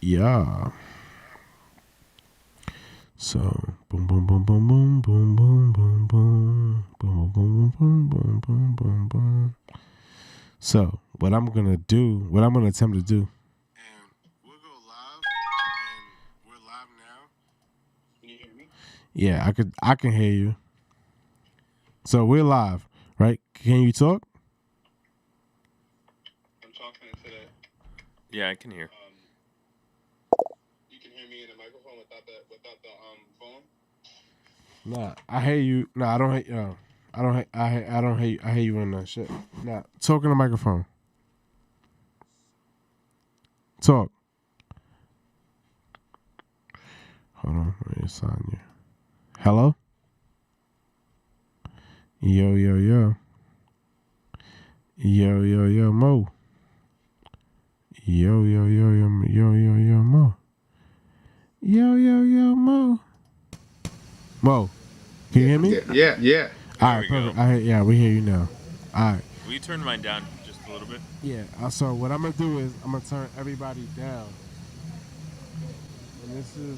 Yeah. So boom boom boom boom boom boom boom boom boom boom boom boom boom boom boom boom boom. So what I'm gonna do, what I'm gonna attempt to do, and we'll go live, and we're live now. Can you hear me? Yeah, I can hear you. So we're live, right? Can you talk? I'm talking into the. Yeah, I can hear. You can hear me in the microphone without the phone. Nah, I hear you. Nah, I don't hate. I don't. I don't hate. I hear you in that shit. Nah, talk in the microphone. Talk. Hold on. Let me sign you. Hello. Yo yo yo. Yo yo yo Mo. Yo yo yo yo yo yo yo Mo. Yo yo yo Mo. Mo, can you hear me? Yeah. All There right, we perfect. go. Yeah, we hear you now. All right. Will you turn mine down just a little bit? Yeah. So what I'm gonna do is I'm gonna turn everybody down, and this is.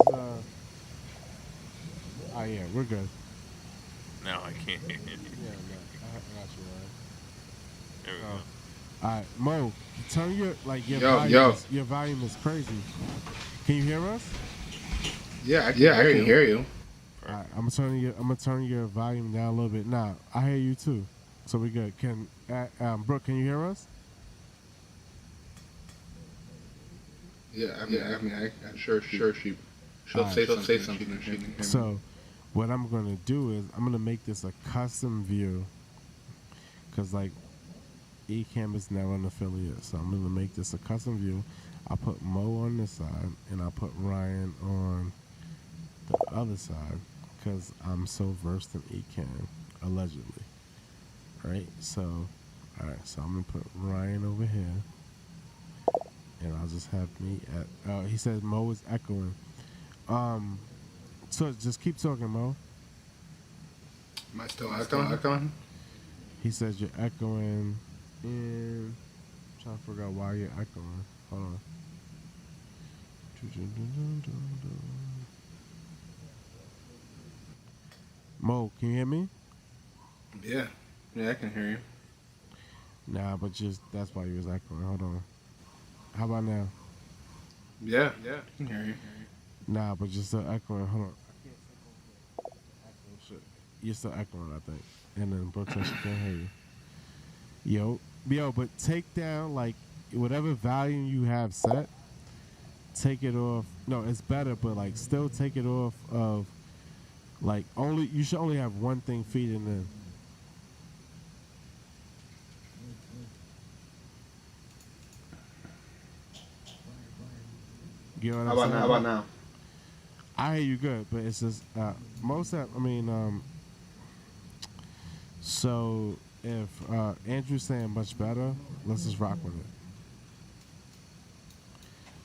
Oh yeah, we're good. No, I can't hear you. Yeah, no, I got you, man. There we So, go. all right, Mo, turn your Yo. your volume is crazy. Can you hear us? Yeah, I can hear you. All right, Perfect. I'm gonna turn your volume down a little bit. Nah, I hear you too. So we good. Can Brooke, can you hear us? Yeah, I'm sure she'll Alright. say something if she can hear me. So what I'm gonna do is I'm gonna make this a custom view, cause like Ecamm is now an affiliate, so I'm gonna make this a custom view. I'll put Mo on this side, and I'll put Ryan on the other side, cause I'm so versed in Ecamm, allegedly. Right? So, all right. So I'm gonna put Ryan over here, and I'll just have me at. He says Mo is echoing. Um. So just keep talking, Mo. Am I still echoing? He says you're echoing, and I'm trying to figure out why you're echoing. Hold on. Mo, can you hear me? Yeah, I can hear you. Nah, but just that's why you was echoing. Hold on. How about now? Yeah, I can hear you. Nah, but just still echoing. Hold on. Echo shit. You're still echoing, I think. And then Brooke says she can't hear you. Yo, but take down like whatever volume you have set. Take it off. No, it's better, but like still take it off of like only. You should only have one thing feeding in. You know what I'm saying? How about now? I hear you good, but it's just most of. I mean, so if Andrew's saying much better, let's just rock with it.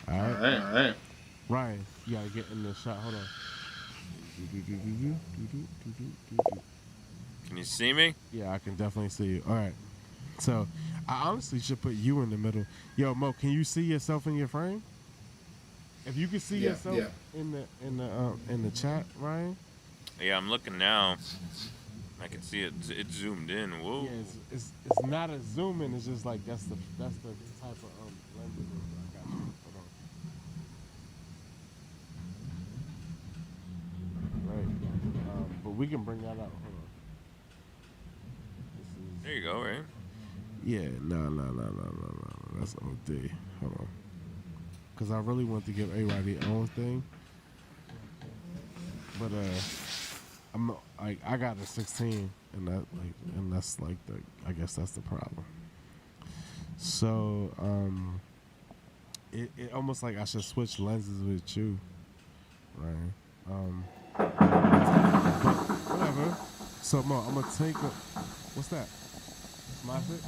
All right, All right. Ryan, you gotta get in the shot. Hold on. Can you see me? Yeah, I can definitely see you. All right. So I honestly should put you in the middle. Yo, Mo, can you see yourself in your frame? If you can see yourself in the chat, Ryan. Yeah, I'm looking now. I can see it. It's zoomed in. Whoa. Yeah, it's not a zoom in. It's just like that's the type of lens it is. I got you. Hold on. Right. But we can bring that out. Hold on. There you go, right? Yeah, no. That's OD. Hold on. Because I really want to give everybody their own thing. But I'm like I got a 16, and that's like the I guess that's the problem. So it almost like I should switch lenses with you, right? But whatever. So Mo, I'm gonna take a. What's that? My shit?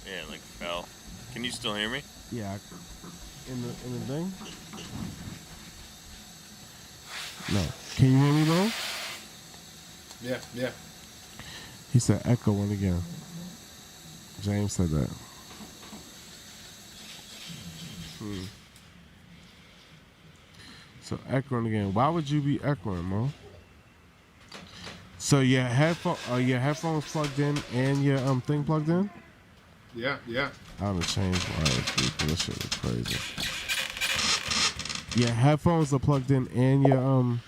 Yeah, like fell. Can you still hear me? Yeah. In the thing. No. Can you hear me, Mo? Yeah. He said echo one again. James said that. So echoing again. Why would you be echoing, Mo? So your headphones plugged in and your thing plugged in? Yeah, yeah. I'm gonna change wires, dude. This shit is crazy. Your headphones are plugged in and your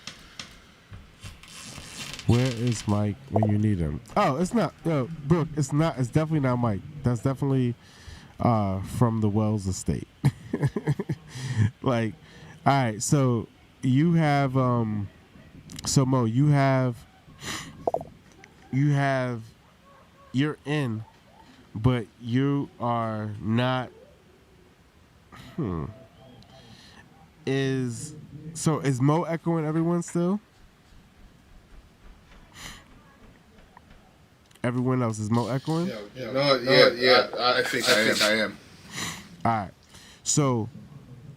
Where is Mike when you need him? Oh, it's not. Yo, Brooke, it's not. It's definitely not Mike. That's definitely from the Wells estate. Like, all right. So you have So Mo, you're in, but you are not. Is Mo echoing everyone still? Everyone else is Mo echoing? Yeah. I think I am. All right. So,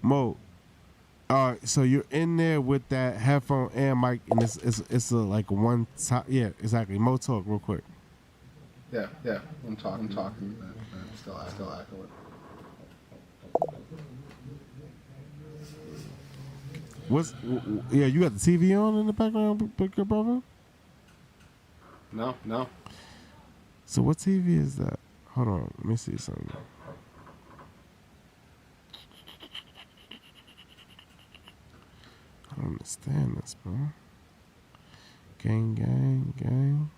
Mo, so you're in there with that headphone and mic, and it's a like one time. Yeah, exactly. Mo, talk real quick. Yeah. I'm talking. I'm still echoing. Yeah, you got the TV on in the background, big brother? No. So what TV is that? Hold on, let me see something. I don't understand this, bro. Gang.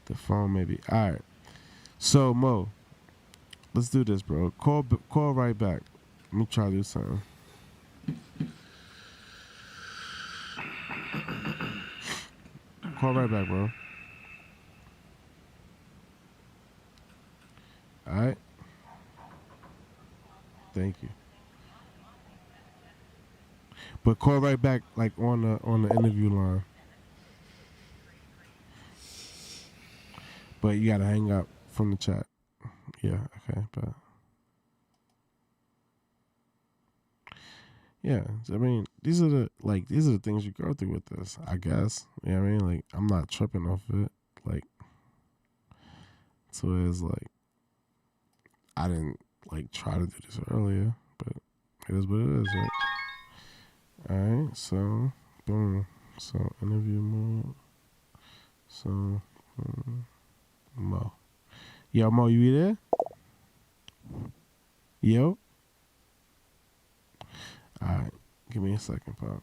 The phone maybe. All right. So Mo, let's do this, bro. Call right back. Let me try to do something. Call right back, bro. All right. Thank you. But call right back, like on the interview line. But you gotta hang up from the chat. Yeah. Okay. But yeah, I mean, these are the things you go through with this, I guess. You know what I mean? Like, I'm not tripping off it. Like, so it's like, I didn't like try to do this earlier, but it is what it is, right? All right, so boom, so interview mode, so Mo, yo Mo, you there? Yo, all right, give me a second, pop.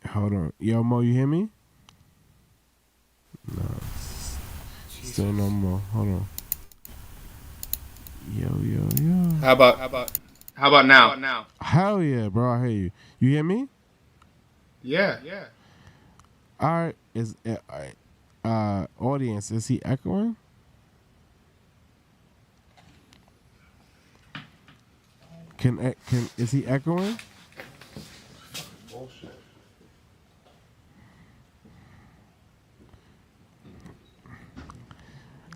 Hold on, yo Mo, you hear me? No, still no more. Hold on. Yo. How about now? Hell yeah, bro. I hear you. You hear me? Yeah. All right. Is audience? Is he echoing? Is he echoing? Bullshit.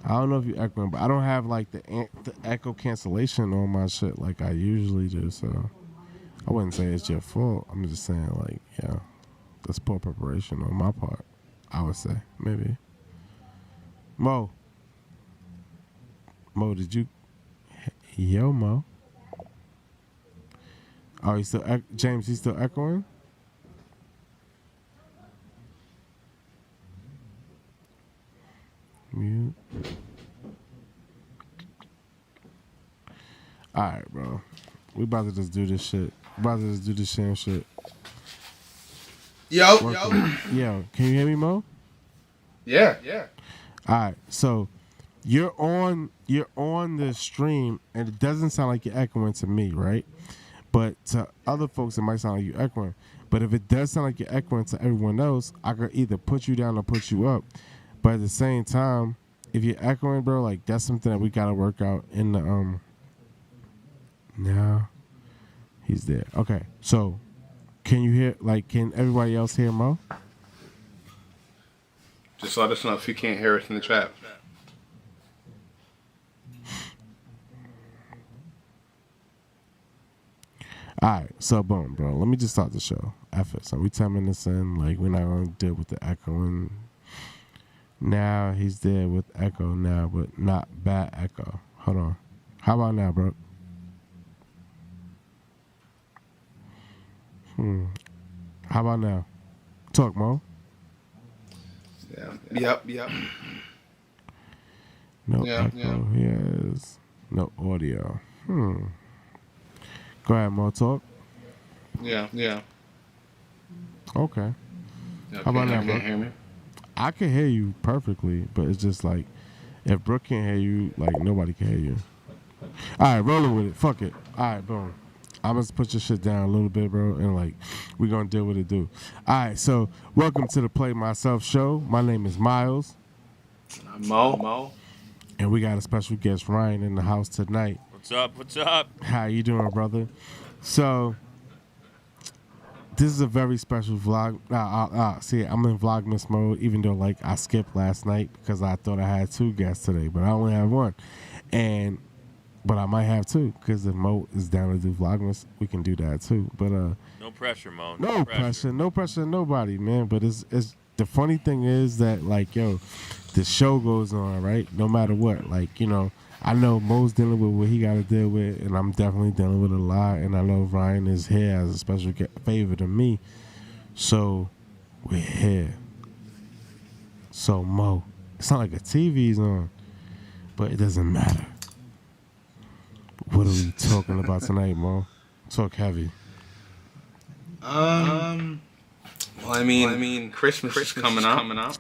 I don't know if you echoing, but I don't have like the echo cancellation on my shit like I usually do. So I wouldn't say it's your fault. I'm just saying like, yeah, that's poor preparation on my part. I would say maybe. Mo, did you? Yo, Mo. Oh, he's still James. He's still echoing. Mute. All right, bro. We about to just do this shit. Same shit. Yo. Yo, can you hear me, Mo? Yeah. All right. So you're on the stream, and it doesn't sound like you're echoing to me, right? But to other folks, it might sound like you're echoing. But if it does sound like you're echoing to everyone else, I could either put you down or put you up. But at the same time, if you're echoing, bro, like that's something that we gotta work out in the Now he's there. Okay, so can you hear? Like, can everybody else hear Mo? Just let us know if you can't hear us in the chat. All right, so boom, bro. Let me just start the show. F it. So we 10 minutes in, like we're not gonna deal with the echoing. Now he's there with echo now, but not bad echo. Hold on. How about now, bro? How about now? Talk, Mo. Yeah. Yep. No Yeah, echo. Yes. No audio. Go ahead, Mo. Talk. Yeah. Okay. How about now, bro? Hear me? I can hear you perfectly, but it's just like if Brooke can't hear you, like nobody can hear you. All right, rolling with it. Fuck it. All right, boom. I'm gonna put your shit down a little bit, bro, and like we're gonna deal with it, dude. All right, so welcome to the Play Myself show. My name is Miles, Mo. and we got a special guest, Ryan, in the house tonight. What's up? How you doing, brother? So this is a very special vlog. See, I'm in Vlogmas mode, even though like I skipped last night because I thought I had 2 guests today, but I only have 1. But I might have 2 because if Mo is down to do Vlogmas, we can do that too. But No pressure, Mo. no pressure, nobody, man. But it's the funny thing is that like the show goes on, right? No matter what, like I know Mo's dealing with what he got to deal with, and I'm definitely dealing with a lot. And I know Ryan is here as a special favor to me, so we're here. So Mo, it's not like a TV's on, but it doesn't matter. What are we talking about tonight, Mo? Talk heavy. Well, I mean, Christmas is coming up.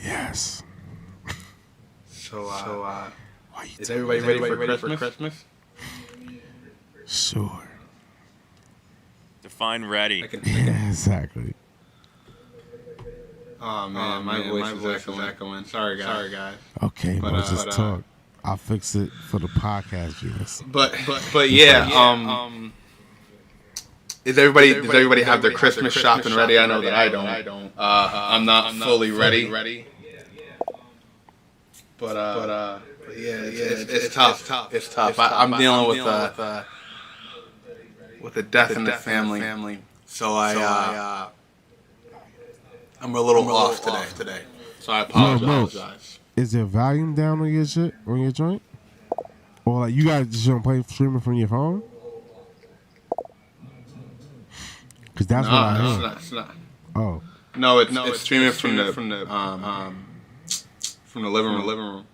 Yes. So, is everybody ready for Christmas? Sure. Define ready. Yeah, exactly. Oh man, my voice is echoing. Sorry guys. Okay, But, Mo, just talk. I'll fix it for the podcast viewers. But yeah. Does everybody have their Christmas shopping ready? I know that I don't. I'm not fully ready. But yeah, it's tough. It's tough. I'm dealing with a death in the family. So I'm a little off today. So I apologize. Is there volume down on your shit, on your joint? Or like you guys just don't play streaming from your phone? Because that's what I heard. It's not. Oh. No, it's streaming from the living room.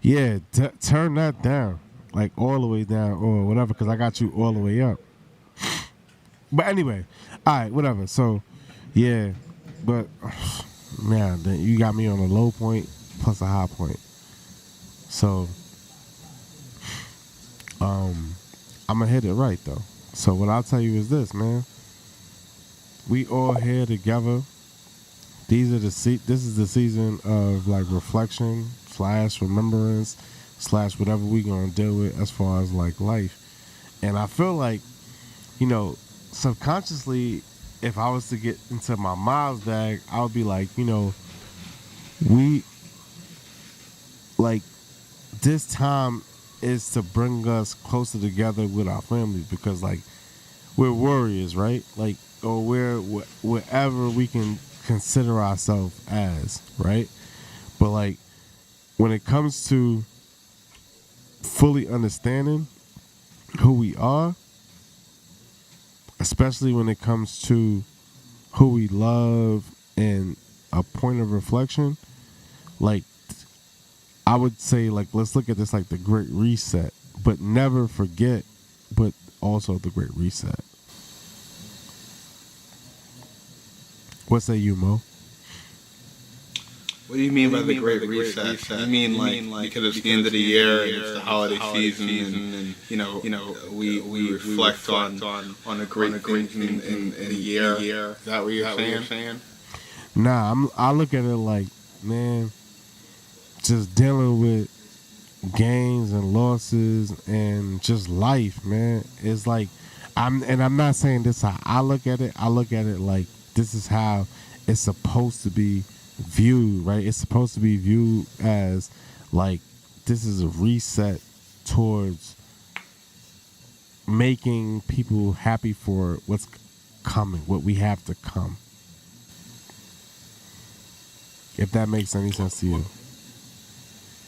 Yeah, turn that down. Like all the way down or whatever, because I got you all the way up. But anyway, all right, whatever. So, yeah, but man, then you got me on a low point plus a high point. So, I'm gonna hit it right though. So what I'll tell you is this, man. We all here together. This is the season of like reflection / remembrance / whatever we gonna deal with as far as like life. And I feel like, subconsciously, if I was to get into my Miles bag, I would be like, we like this time is to bring us closer together with our families because like we're warriors, right? Like, or we're wherever we can consider ourselves as, right? But like when it comes to fully understanding who we are, especially when it comes to who we love and a point of reflection, like I would say like let's look at this like the Great Reset, but never forget, but also the Great Reset. What say you, Mo? What do you mean by the Great Reset? You mean like because it's the end of the year and it's the holiday season and we reflect on the great things in the year. Is that what you're saying? Nah, I look at it like, man, just dealing with gains and losses and just life, man. It's like I'm not saying this how I look at it. I look at it like this is how it's supposed to be viewed, right? It's supposed to be viewed as like this is a reset towards making people happy for what's coming, what we have to come. If that makes any sense to you.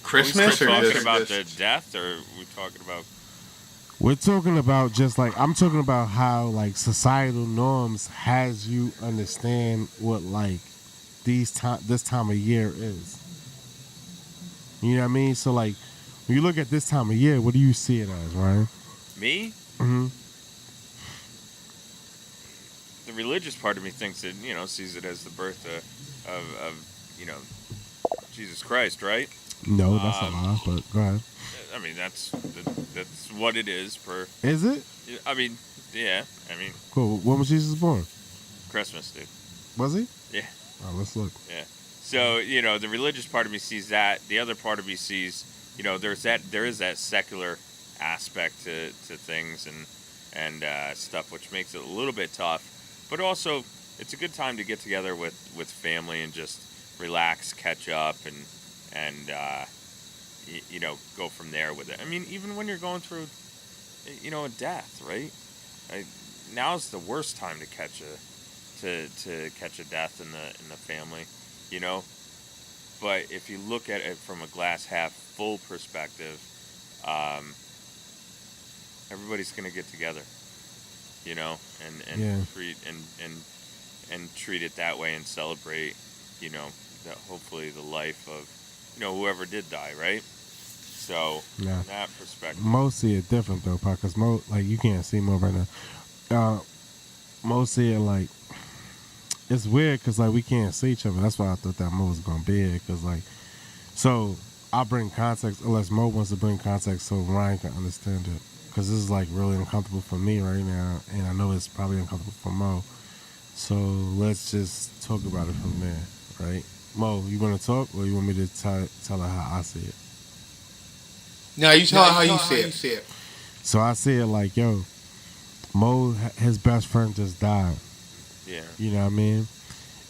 Christmas Are we or talking just about the death, or are we talking about? We're talking about just like, I'm talking about how like societal norms has you understand what like this time of year is. You know what I mean? So like when you look at this time of year, what do you see it as, Ryan? Me? Mm-hmm. The religious part of me thinks it, sees it as the birth of Jesus Christ, right? No, that's a lie, but go ahead. I mean, that's what it is. Is it? I mean, yeah. I mean, Cool. When was Jesus born? Christmas, dude. Was he? Yeah. Oh, let's look. Yeah. So the religious part of me sees that. The other part of me sees, there is that secular aspect to things and stuff, which makes it a little bit tough. But also, it's a good time to get together with family and just relax, catch up, and go from there with it. I mean, even when you're going through, a death, right? Now's the worst time to catch a death in the family, But if you look at it from a glass half full perspective, everybody's gonna get together, and Yeah. treat it that way and celebrate, that hopefully the life of, whoever did die, right? So Yeah. from that perspective, Mo see it different though, because Mo, like, you can't see Mo right now. Mo see it like, it's weird because like we can't see each other. That's why I thought that Mo was gonna be here, because like, so I'll bring context unless Mo wants to bring context so Ryan can understand it, because this is like really uncomfortable for me right now, and I know it's probably uncomfortable for Mo. So let's just talk about it from there, right? Mo, you want to talk, or you want me to tell her how I see it? No, you tell her how you see it. So I see it like, yo, Mo, his best friend just died. yeah, You know what I mean?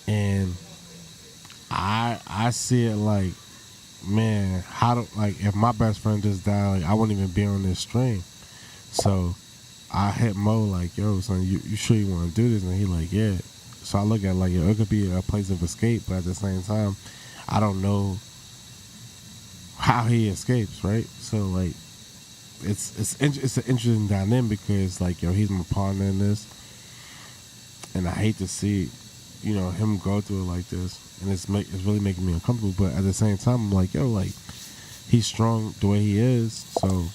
And I see it like, man, if my best friend just died, like I wouldn't even be on this stream. So I hit Mo like, yo, son, you sure you want to do this? And he like, yeah. So I look at it like, yo, it could be a place of escape, but at the same time, I don't know how he escapes, right? So like, it's an interesting dynamic, because like, yo, he's my partner in this, and I hate to see, him go through it like this, and it's really making me uncomfortable. But at the same time, I'm like, yo, like, he's strong the way he is, so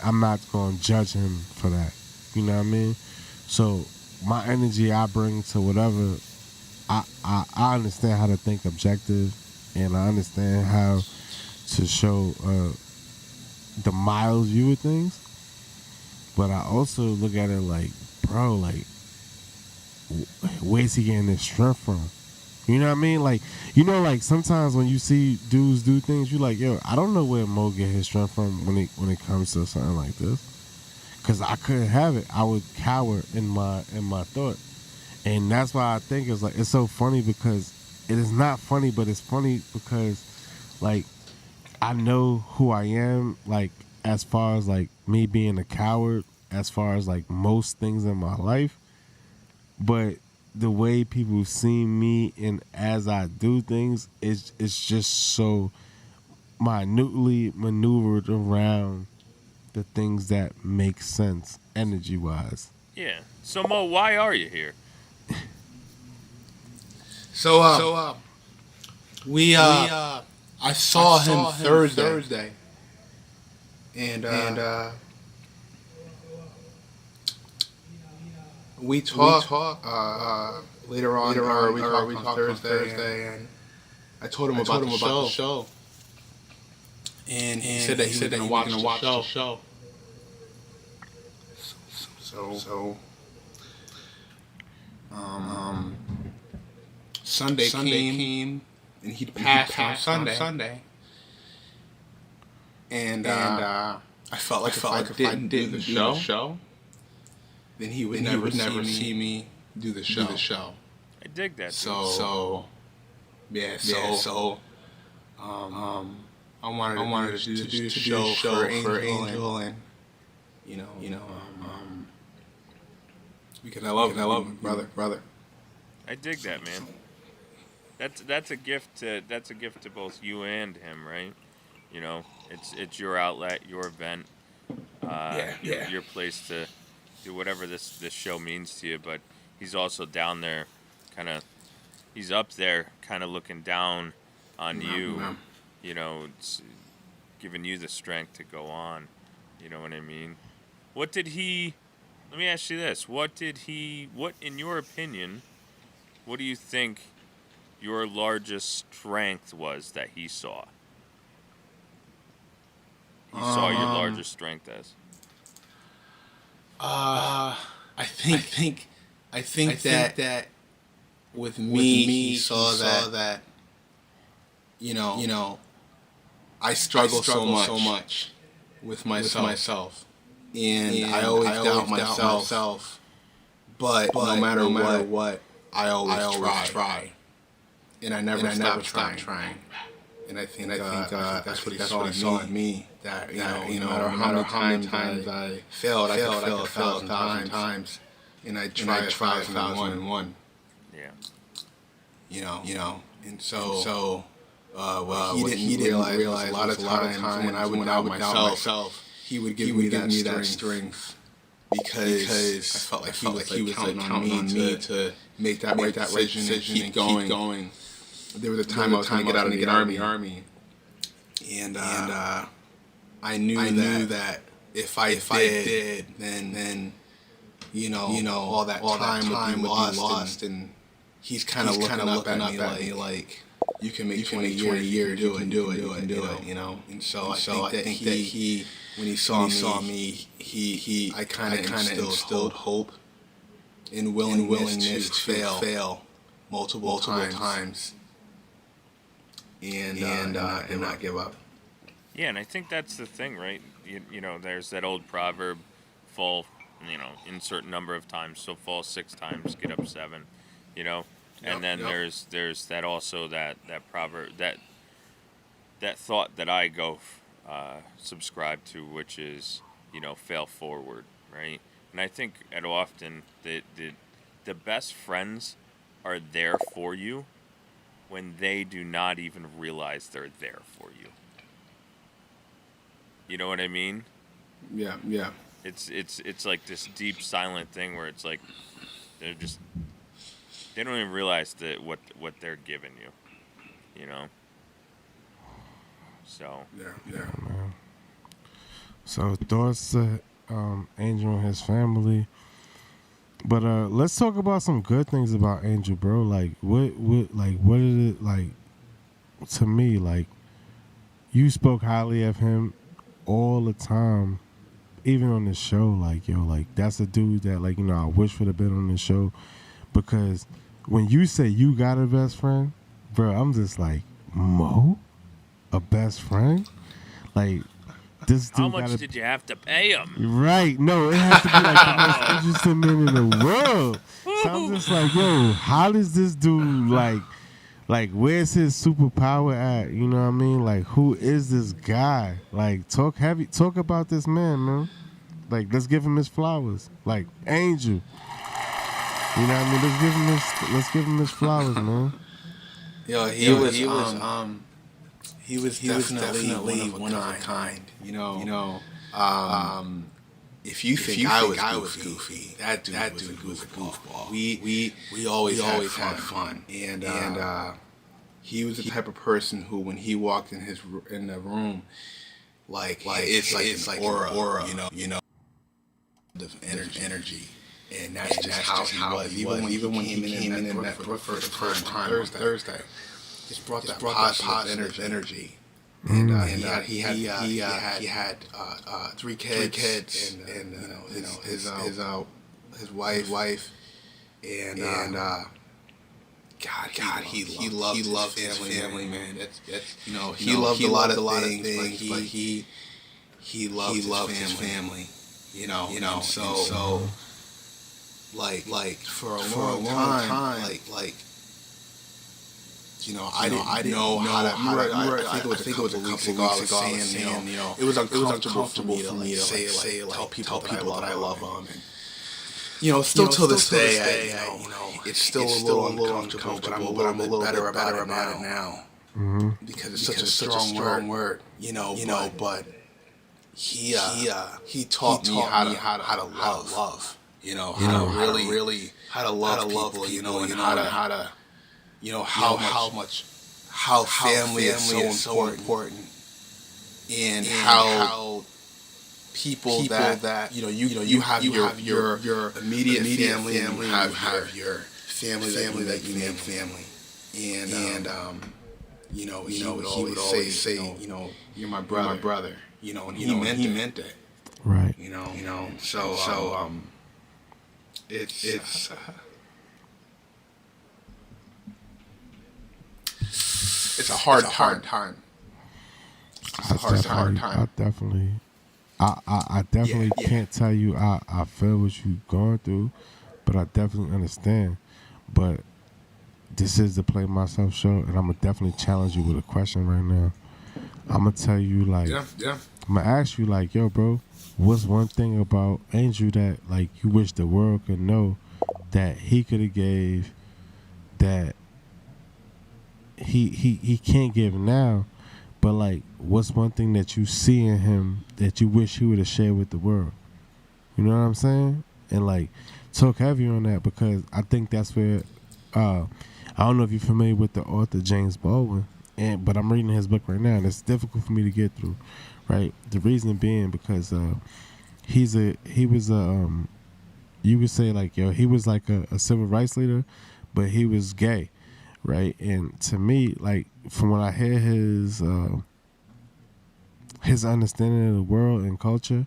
I'm not going to judge him for that. You know what I mean? So my energy I bring to whatever, I understand how to think objective, and I understand how to show the mild view of things. But I also look at it like, bro, like, where's he getting this strength from? You know what I mean? Like, like sometimes when you see dudes do things, you like, yo, I don't know where Mo get his strength from when it comes to something like this, because I couldn't have it. I would cower in my thought, and that's why I think it's so funny, because it is not funny, but it's funny because like I know who I am, like as far as like me being a coward, as far as like most things in my life. But the way people see me and as I do things, it's just so minutely maneuvered around the things that make sense energy wise. yeah. So Mo, why are you here? So I saw him Thursday. And we talked later on. We talked on Thursday, and I told him about the show. And he said that he was going to watch the show. So Sunday came, and he passed on Sunday. And I felt like if I didn't do the show, then he would never see me do the show. I dig that. So I wanted to do the show for Angel, and because I love him, brother. I dig that, man. That's a gift to both you and him, right? You know, it's your outlet, your event, your place to do whatever this show means to you. But he's also down there, he's up there, kind of looking down on you. You know, it's giving you the strength to go on. You know what I mean? Let me ask you this: what in your opinion, what do you think your largest strength was that he saw? He saw your largest strength as? I think that with me, he saw that you know, I struggle so much with myself, and I always doubt myself. But no matter what, I always try. And I never stop trying. And I think that's what he saw in me. That no matter how many times I failed, I could fail 1,000 times, and I tried 1,001. Yeah. You know, and so he didn't realize a lot of times when I would doubt myself, he would give me that strength. Because I felt like he was counting on me to make that right decision and keep going. There was a time I was going to get out of the army, and I knew that if I did, then all that time would be lost, and he's kind of looking up at me like you can make 20 years, you can do it, you know. And so I think that he when he saw me, I kind of instilled hope and willingness to fail multiple times. And not give up. Yeah, and I think that's the thing, right? You know, there's that old proverb, fall, insert number of times. So fall 6 times, get up 7, you know? And then there's that also that proverb, that thought that I go subscribe to, which is, fail forward, right? And I think often the best friends are there for you when they do not even realize they're there for you. You know what I mean? Yeah. It's like this deep silent thing where it's like they don't even realize what they're giving you. You know? So yeah. Man. So thoughts to Angel and his family. But let's talk about some good things about Angel, bro. Like what is it like to me? Like you spoke highly of him all the time, even on the show. Like that's a dude that I wish for the been on the show, because when you say you got a best friend, bro, I'm just like, Mo, a best friend, like. This dude how much did you have to pay him? Right. No, it has to be like the most interesting man in the world. So I'm just like, yo, how does this dude, like where's his superpower at? You know what I mean? Like, who is this guy? Like, talk about this man. Like, let's give him his flowers. Like, Angel. You know what I mean? Let's give him his flowers, man. Yo, he was definitely one of a kind. If you think I was goofy, that dude was a goofball. We always had fun, and he was the type of person who, when he walked in the room, it's like aura, the energy. And that's just how he was. Even when he came in that for the first time Thursday, just brought that positive energy. And he had 3 kids, and his wife, and God, he loved his family, man. He loved a lot of things, but he loved his family, So like for a long time, like I didn't know how to. I think it was a couple weeks ago. I was saying, it was uncomfortable for me to say, tell people that I love them. And still till this day, it's still a little uncomfortable, but I'm a little bit better about it now. Mm-hmm. Because it's such a strong word, but he taught me how to love, how to love people, and how family is so important, and how people that you have your immediate family, and you have your family that you name family, and he would always say, you're my brother, and he meant it, right? So it's a hard time. It's a hard time. I definitely can't tell you I feel what you're going through, but I definitely understand. But this is the Play Myself show, and I'm gonna definitely challenge you with a question right now. I'm gonna tell you, like, I'm gonna ask you, like, yo, bro, what's one thing about Angel that, like, you wish the world could know that he could have gave that he can't give now, but, like, what's one thing that you see in him that you wish he would have shared with the world? You know what I'm saying? And, like, talk heavy on that, because I think that's where I don't know if you're familiar with the author James Baldwin, but I'm reading his book right now, and it's difficult for me to get through, right? The reason being because he was you could say, like, yo, he was like a civil rights leader, but he was gay, right? And to me, like, from when I hear his understanding of the world and culture,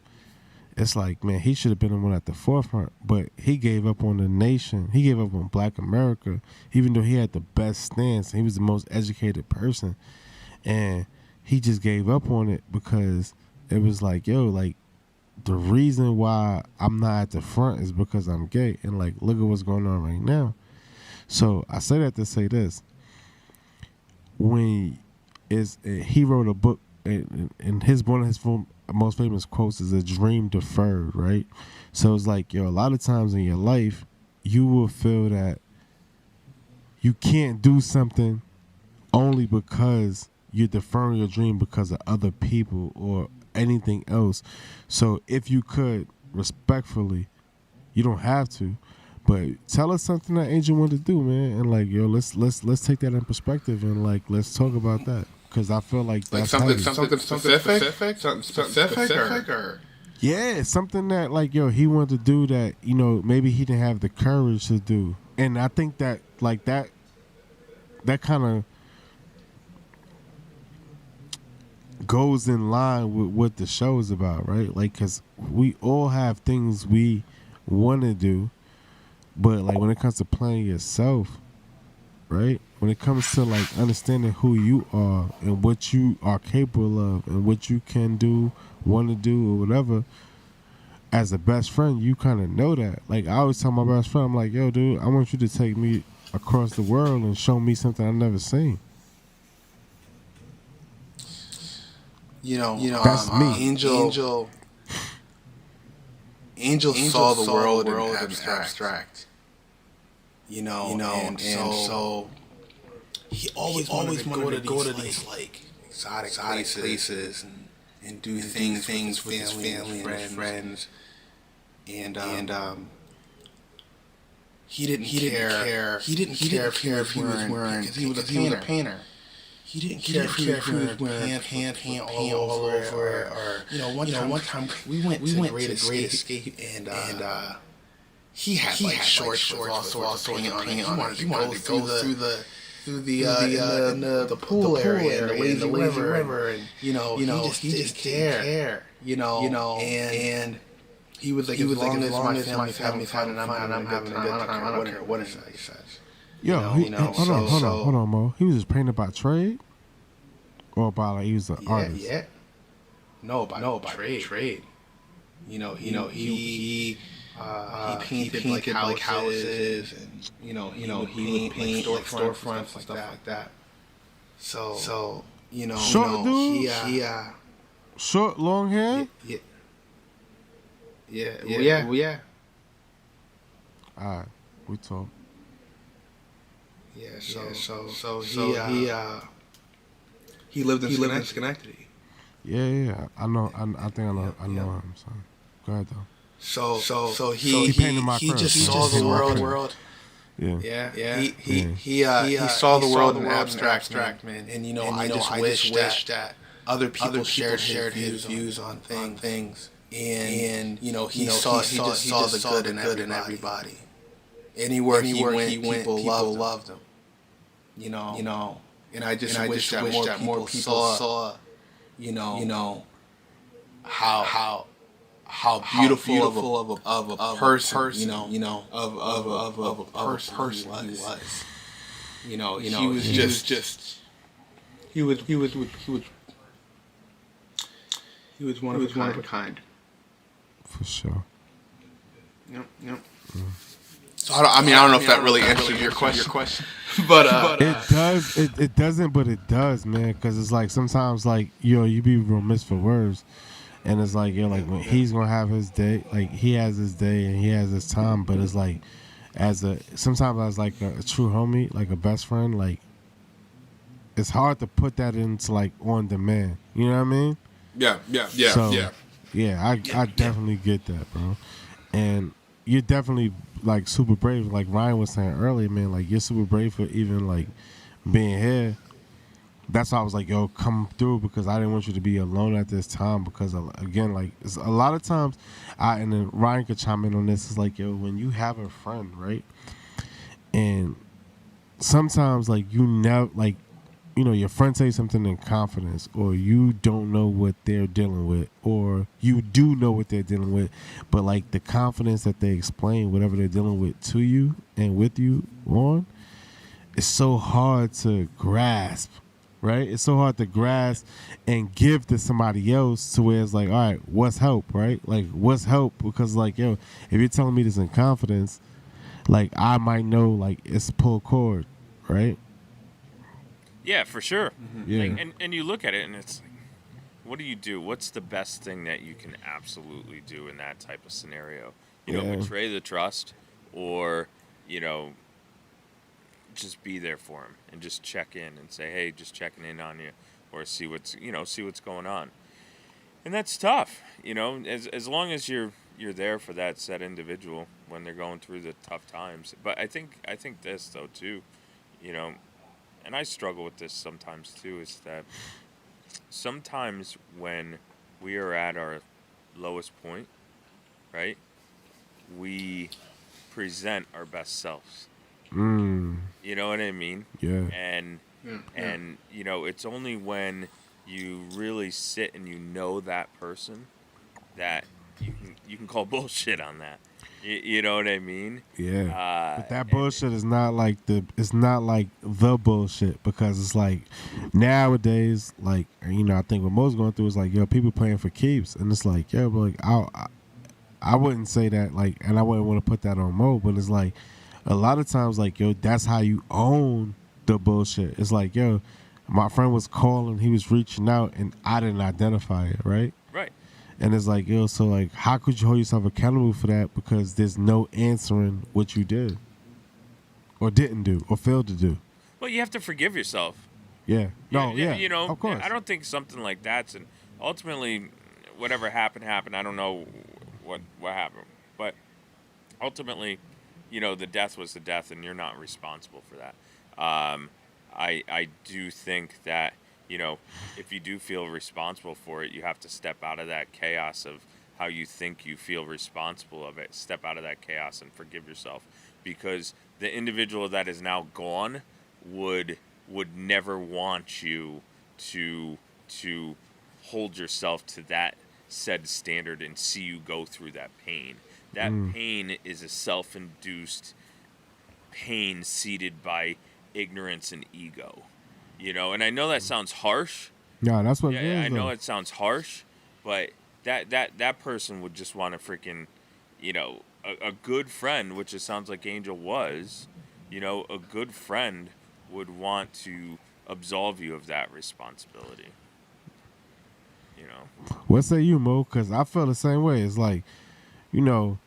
it's like, man, he should have been the one at the forefront, but he gave up on the nation. He gave up on Black America, even though he had the best stance. He was the most educated person, and he just gave up on it because it was like, yo, like, the reason why I'm not at the front is because I'm gay, and, like, look at what's going on right now. So I say that to say this: he wrote a book, and one of his most famous quotes is "a dream deferred," right? So it's like, yo, a lot of times in your life, you will feel that you can't do something only because you're deferring your dream because of other people or anything else. So if you could, respectfully, you don't have to, but tell us something that Angel wanted to do, man, and, like, yo, let's take that in perspective, and, like, let's talk about that, because I feel like that's something specific, or yeah, something that, like, yo, he wanted to do that, maybe he didn't have the courage to do. And I think that, like, that kind of goes in line with what the show is about, right? Like, because we all have things we want to do, but, like, when it comes to playing yourself, right? When it comes to, like, understanding who you are and what you are capable of and what you can do, want to do, or whatever, as a best friend, you kind of know that. Like, I always tell my best friend, I'm like, yo, dude, I want you to take me across the world and show me something I've never seen. That's me. Angel saw the world in abstract. And so he always wanted to go to these like exotic places and do things with his family and friends. And he didn't care if he was wearing, because he was a painter. He didn't care if he was wearing paint all over, or one time we went to Great Escape, and he had like shorts with all sorts of paint on it. He wanted to go through the pool area, and the lazy river, and he just didn't care, and he was like, as long as my family's having fun and I'm having a good time, I don't care what anybody says. Yo, hold on, Mo. He was just painted by trade, or by, like, he was an artist? Yeah. No, by trade. He painted like houses, and he would paint storefronts and stuff like that. So Short dude? Short, long hair? Yeah. Alright, we talk. Yeah. So he lived in Schenectady. Yeah. I know. I think I know him. So go ahead though. So He painted my crib. just He saw just the painted my world. Yeah. He saw the world in abstract, man. And I just wish that other people shared his views on things. And he just saw the good in everybody. Anywhere he went, people loved him. And I just wish that more people saw how beautiful of a person, of a person he was. He was one of a kind. For sure. Yep. So I don't know if that really answers your question. But it does. It doesn't, but it does, man. Because it's like sometimes, like you be remiss for words, and it's like like when he's gonna have his day, like he has his day and he has his time. But it's like sometimes as like a true homie, like a best friend, like it's hard to put that into like on demand. You know what I mean? Yeah. I definitely get that, bro. And you're definitely like super brave. Like Ryan was saying earlier, man, like you're super brave for even like being here. That's why I was like, yo, come through, because I didn't want you to be alone at this time. Because again, like it's a lot of times, and then Ryan could chime in on this. It's like, yo, when you have a friend, right, and sometimes like you never like, your friend say something in confidence, or you don't know what they're dealing with, or you do know what they're dealing with, but like the confidence that they explain whatever they're dealing with to you and with you on, it's so hard to grasp, right? It's so hard to grasp and give to somebody else to where it's like, all right, what's help, right? Like, what's help? Because like, yo, if you're telling me this in confidence, like I might know like it's pull cord, right? Yeah, for sure. Yeah. Like, and you look at it and it's like, what do you do? What's the best thing that you can absolutely do in that type of scenario? Betray the trust, or, just be there for him and just check in and say, hey, just checking in on you, or see what's going on. And that's tough, as long as you're there for that said individual when they're going through the tough times. But I think this though too, and I struggle with this sometimes too, is that sometimes when we are at our lowest point, right, we present our best selves. You know what I mean? Yeah. And it's only when you really sit and that person that you can call bullshit on that. You know what I mean? Yeah. But that bullshit is not like the bullshit, because it's like nowadays, like, I think what most going through is like, yo, people playing for keeps, and it's like, yo, but like I wouldn't say that, like, and I wouldn't want to put that on Mo, but it's like a lot of times, like, yo, that's how you own the bullshit. It's like, yo, my friend was calling, he was reaching out, and I didn't identify it, right? Right. And it's like, yo, so like, how could you hold yourself accountable for that? Because there's no answering what you did, or didn't do, or failed to do. Well, you have to forgive yourself. Yeah. No. Yeah. Of course. I don't think something like that's, and ultimately, whatever happened. I don't know what happened, but ultimately, the death was the death, and you're not responsible for that. I do think that, if you do feel responsible for it, you have to step out of that chaos of how you think you feel responsible of it. Step out of that chaos and forgive yourself, because the individual that is now gone would never want you to hold yourself to that said standard and see you go through that pain. That pain is a self-induced pain seeded by ignorance and ego. And I know that sounds harsh. No, that's what it is. I know it sounds harsh, but that person would just want to freaking, a good friend, which it sounds like Angel was, a good friend would want to absolve you of that responsibility. You know. What say you, Mo? Because I feel the same way. It's like, you know,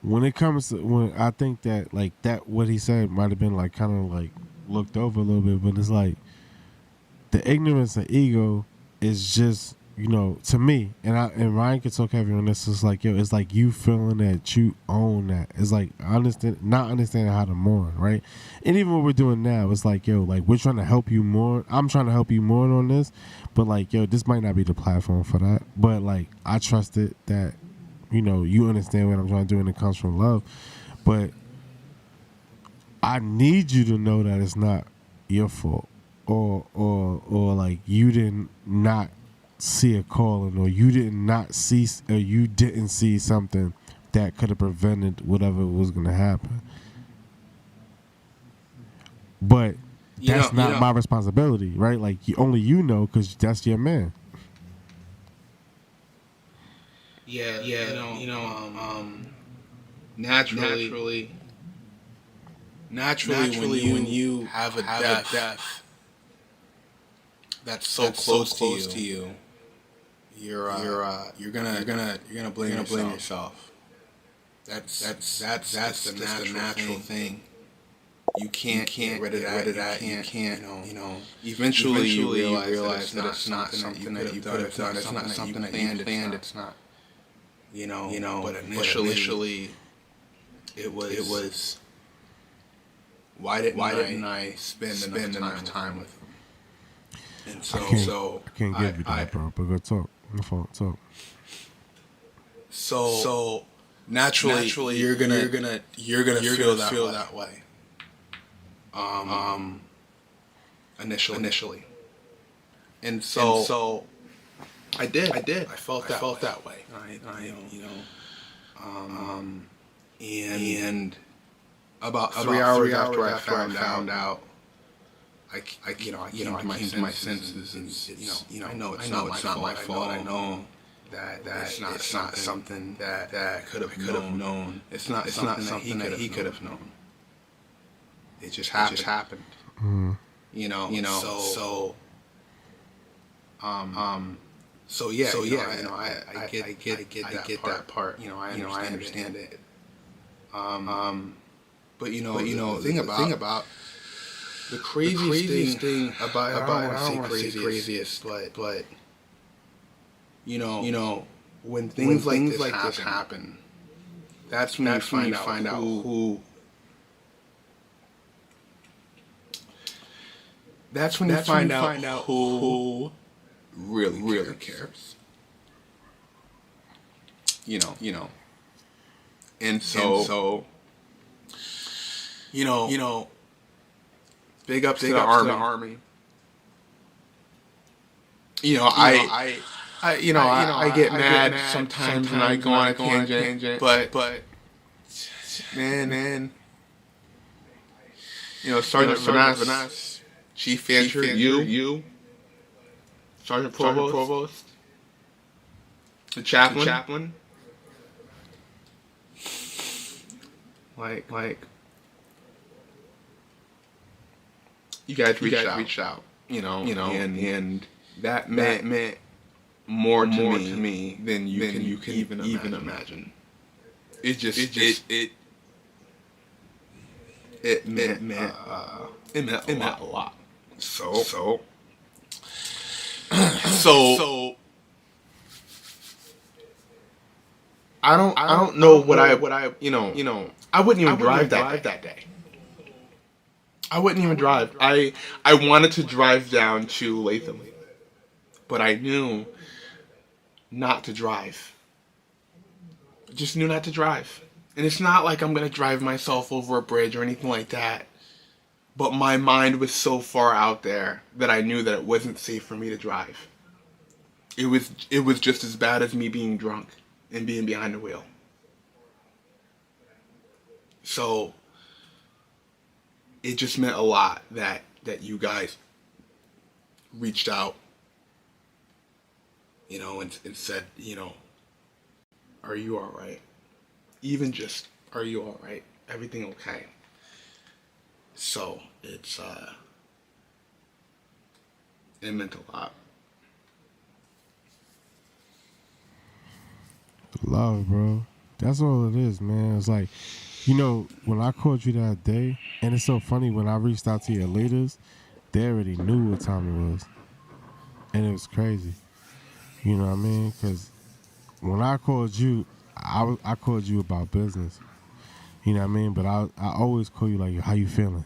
when it comes to, when I think that like that what he said might have been like kind of like looked over a little bit, but it's like the ignorance and ego is just, you know, to me, and Ryan can talk heavy on this. It's like, yo, it's like you feeling that you own that. It's like not understanding how to mourn, right? And even what we're doing now, it's like, yo, like we're trying to help you mourn. I'm trying to help you mourn on this, but like, yo, this might not be the platform for that. But like, I trust it that, you know, you understand what I'm trying to do, and it comes from love. But I need you to know that it's not your fault, or like you didn't not see a calling, or you didn't see something that could have prevented whatever was going to happen. But that's not my responsibility, right? Like only you know, because that's your man. Naturally, when you have a death that's so close to you, you're gonna blame yourself. That's just the natural thing. You can't get rid of that. You can't. Eventually you realize that it's not something that you could have done. It's not something that you planned. It's not. But initially, it was. Why didn't I spend enough time with him? And I can't give you that, bro. But go talk. My fault. Talk. So naturally, you're gonna feel that way. Initially, and so I did. I felt that way. And about 3 hours after I found out, I came to my senses, and I know it's not my fault. I know that it's not something that could have known. It's not something that he could have known. It just happened. Mm-hmm. I get that part. I understand it. But the thing about the craziest thing about I don't want to say craziest, but when things like this happen, that's when you find out who. That's when you find out who really cares. And so big ups to the army. I get mad sometimes when I go on a tangent, but man, Sergeant Vanasse, Chief Fancher, you, Sergeant Provost, the chaplain, like you guys reached out, and that meant more to me than you can even imagine. It meant a lot. So I don't know what I I wouldn't even drive that day. I wouldn't even drive. I wanted to drive down to Latham, but I knew not to drive. I just knew not to drive. And it's not like I'm going to drive myself over a bridge or anything like that. But my mind was so far out there that I knew that it wasn't safe for me to drive. It was just as bad as me being drunk and being behind the wheel. So it just meant a lot that you guys reached out, and said, are you all right? Even just, are you all right? Everything okay? So it's It meant a lot. Love, bro. That's all it is, man. It's like, you know, when I called you that day, and it's so funny, when I reached out to your leaders, they already knew what time it was. And it was crazy. You know what I mean? Because when I called you, I called you about business. You know what I mean? But I always call you like, how you feeling?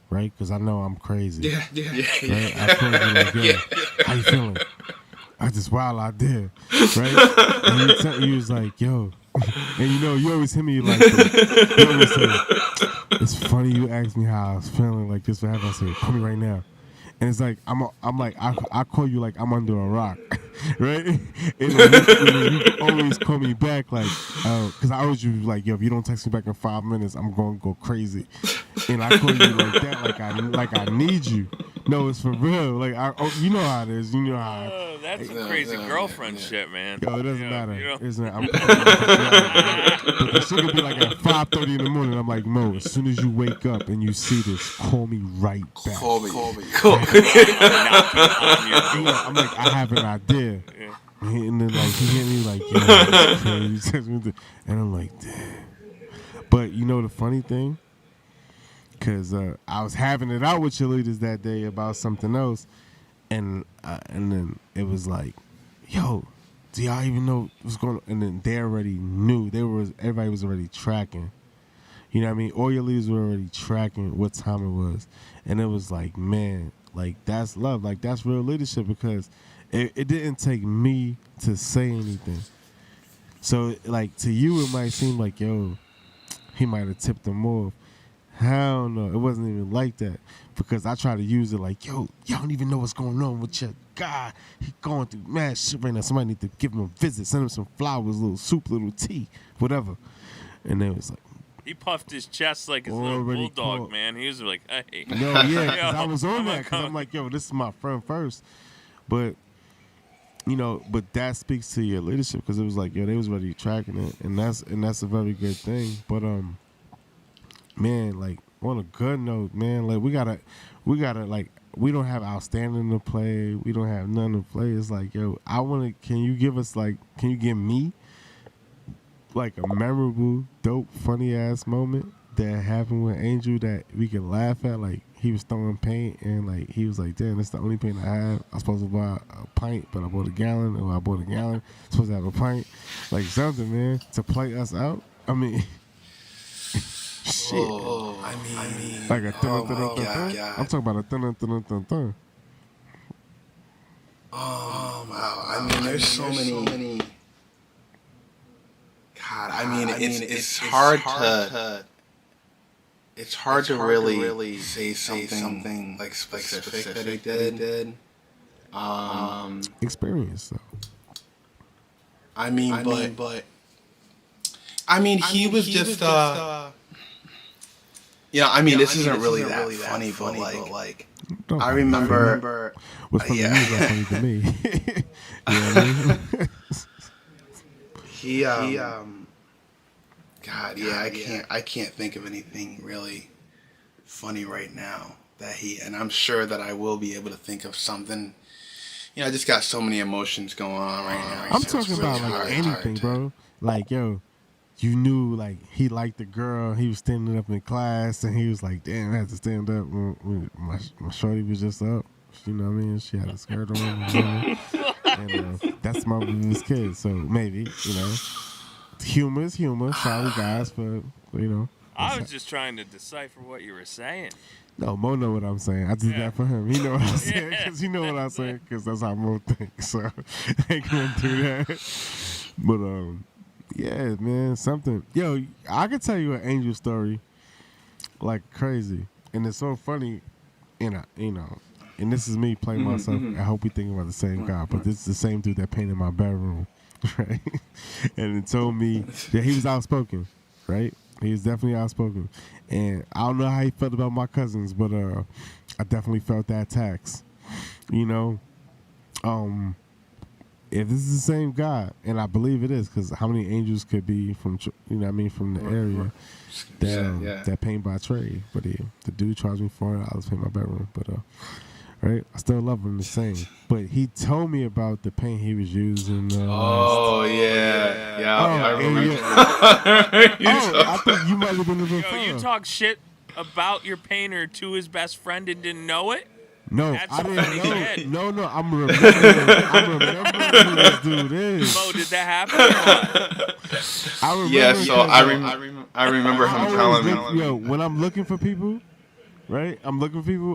Right? Because I know I'm crazy. Yeah. Right? I called you like, yo, how you feeling? I just wild out there. Right? And you was like, yo. And you know, you always hit me like, you always say, it's funny you asked me how I was feeling like this would happen. I said, call me right now. And it's like, I call you like I'm under a rock, right? And you always call me back like, because I always you like, yo, if you don't text me back in 5 minutes, I'm going to go crazy. And I call you like that, like I need you. No, it's for real. Like, you know how it is. You know how. Oh, that's some crazy girlfriend shit, man. Yo, it doesn't matter. You know? Isn't it? I'm but the shit could be like at 5:30 in the morning. I'm like, Mo, as soon as you wake up and you see this, call me right back. Call me. I'm like, I have an idea. Yeah. And then like he hit me like, yeah, you text me and I'm like, damn. But you know the funny thing? Because I was having it out with your leaders that day about something else, and then it was like, yo, do y'all even know what's going on? And then they already knew. Everybody was already tracking. You know what I mean? All your leaders were already tracking what time it was. And it was like, man, like that's love. Like that's real leadership because it didn't take me to say anything. So like to you, it might seem like, yo, he might have tipped them off. Hell no, it wasn't even like that because I try to use it like, yo, y'all don't even know what's going on with your guy. He going through mad shit right now. Somebody need to give him a visit, send him some flowers, little soup, little tea, whatever. And it was like, he puffed his chest like his little bulldog, called. Man. He was like, hey. No, yeah, because I was on that because I'm like, yo, this is my friend first. But, you know, but that speaks to your leadership because it was like, yo, they was already tracking it. And that's a very good thing. But, man, like on a good note, man, like we gotta like we don't have outstanding to play, we don't have none to play. It's like, yo, can you give me like a memorable, dope, funny ass moment that happened with Angel that we can laugh at? Like he was throwing paint and like he was like, damn, that's the only paint I have. I'm supposed to buy a pint, but I bought a gallon, or I bought a gallon, I'm supposed to have a pint. Like something, man, to play us out. I mean shit. Oh, I mean, like a thun. I'm talking about a thun. Oh wow! I mean, there's so many. God, I mean, it's hard to. It's hard to really say something like specific that he did. Experience though. I mean, he was just. Yeah, I mean, this isn't really that funny, but like I remember. What's funny is not funny to me. You know what I mean? God, yeah, I can't think of anything really funny right now and I'm sure that I will be able to think of something. You know, I just got so many emotions going on right now. I'm talking about like anything, bro. Like, yo, you knew like he liked the girl. He was standing up in class, and he was like, "Damn, I had to stand up." My shorty was just up. You know what I mean? She had a skirt on, and that's my was kid. So maybe humor is humor. Sorry guys, but you know. I was just trying to decipher what you were saying. No, Mo know what I'm saying. I did that for him. He know what I'm saying because he know what I'm saying because that's how Mo thinks. So I ain't gonna do that. But yeah, man, something. Yo, I could tell you an Angel story like crazy, and it's so funny. And and this is me playing myself. I hope we thinking about the same guy, but this is the same dude that painted my bedroom, right? And it told me that he was outspoken, right? He was definitely outspoken. And I don't know how he felt about my cousins, but I definitely felt that tax. You know, if this is the same guy, and I believe it is, because how many angels could be from, from the area that paint by trade? But the dude charged me $400 to paint my bedroom. But right? I still love him the same. But he told me about the paint he was using. I remember. I think you might have been a bit Yo, you talk shit about your painter to his best friend and didn't know it? No, That's I funny didn't know. shit. No, I'm remembering who this dude is. Mo, did that happen or what? I remember. Yeah, so I remember him telling me. Yo, when I'm looking for people, right? I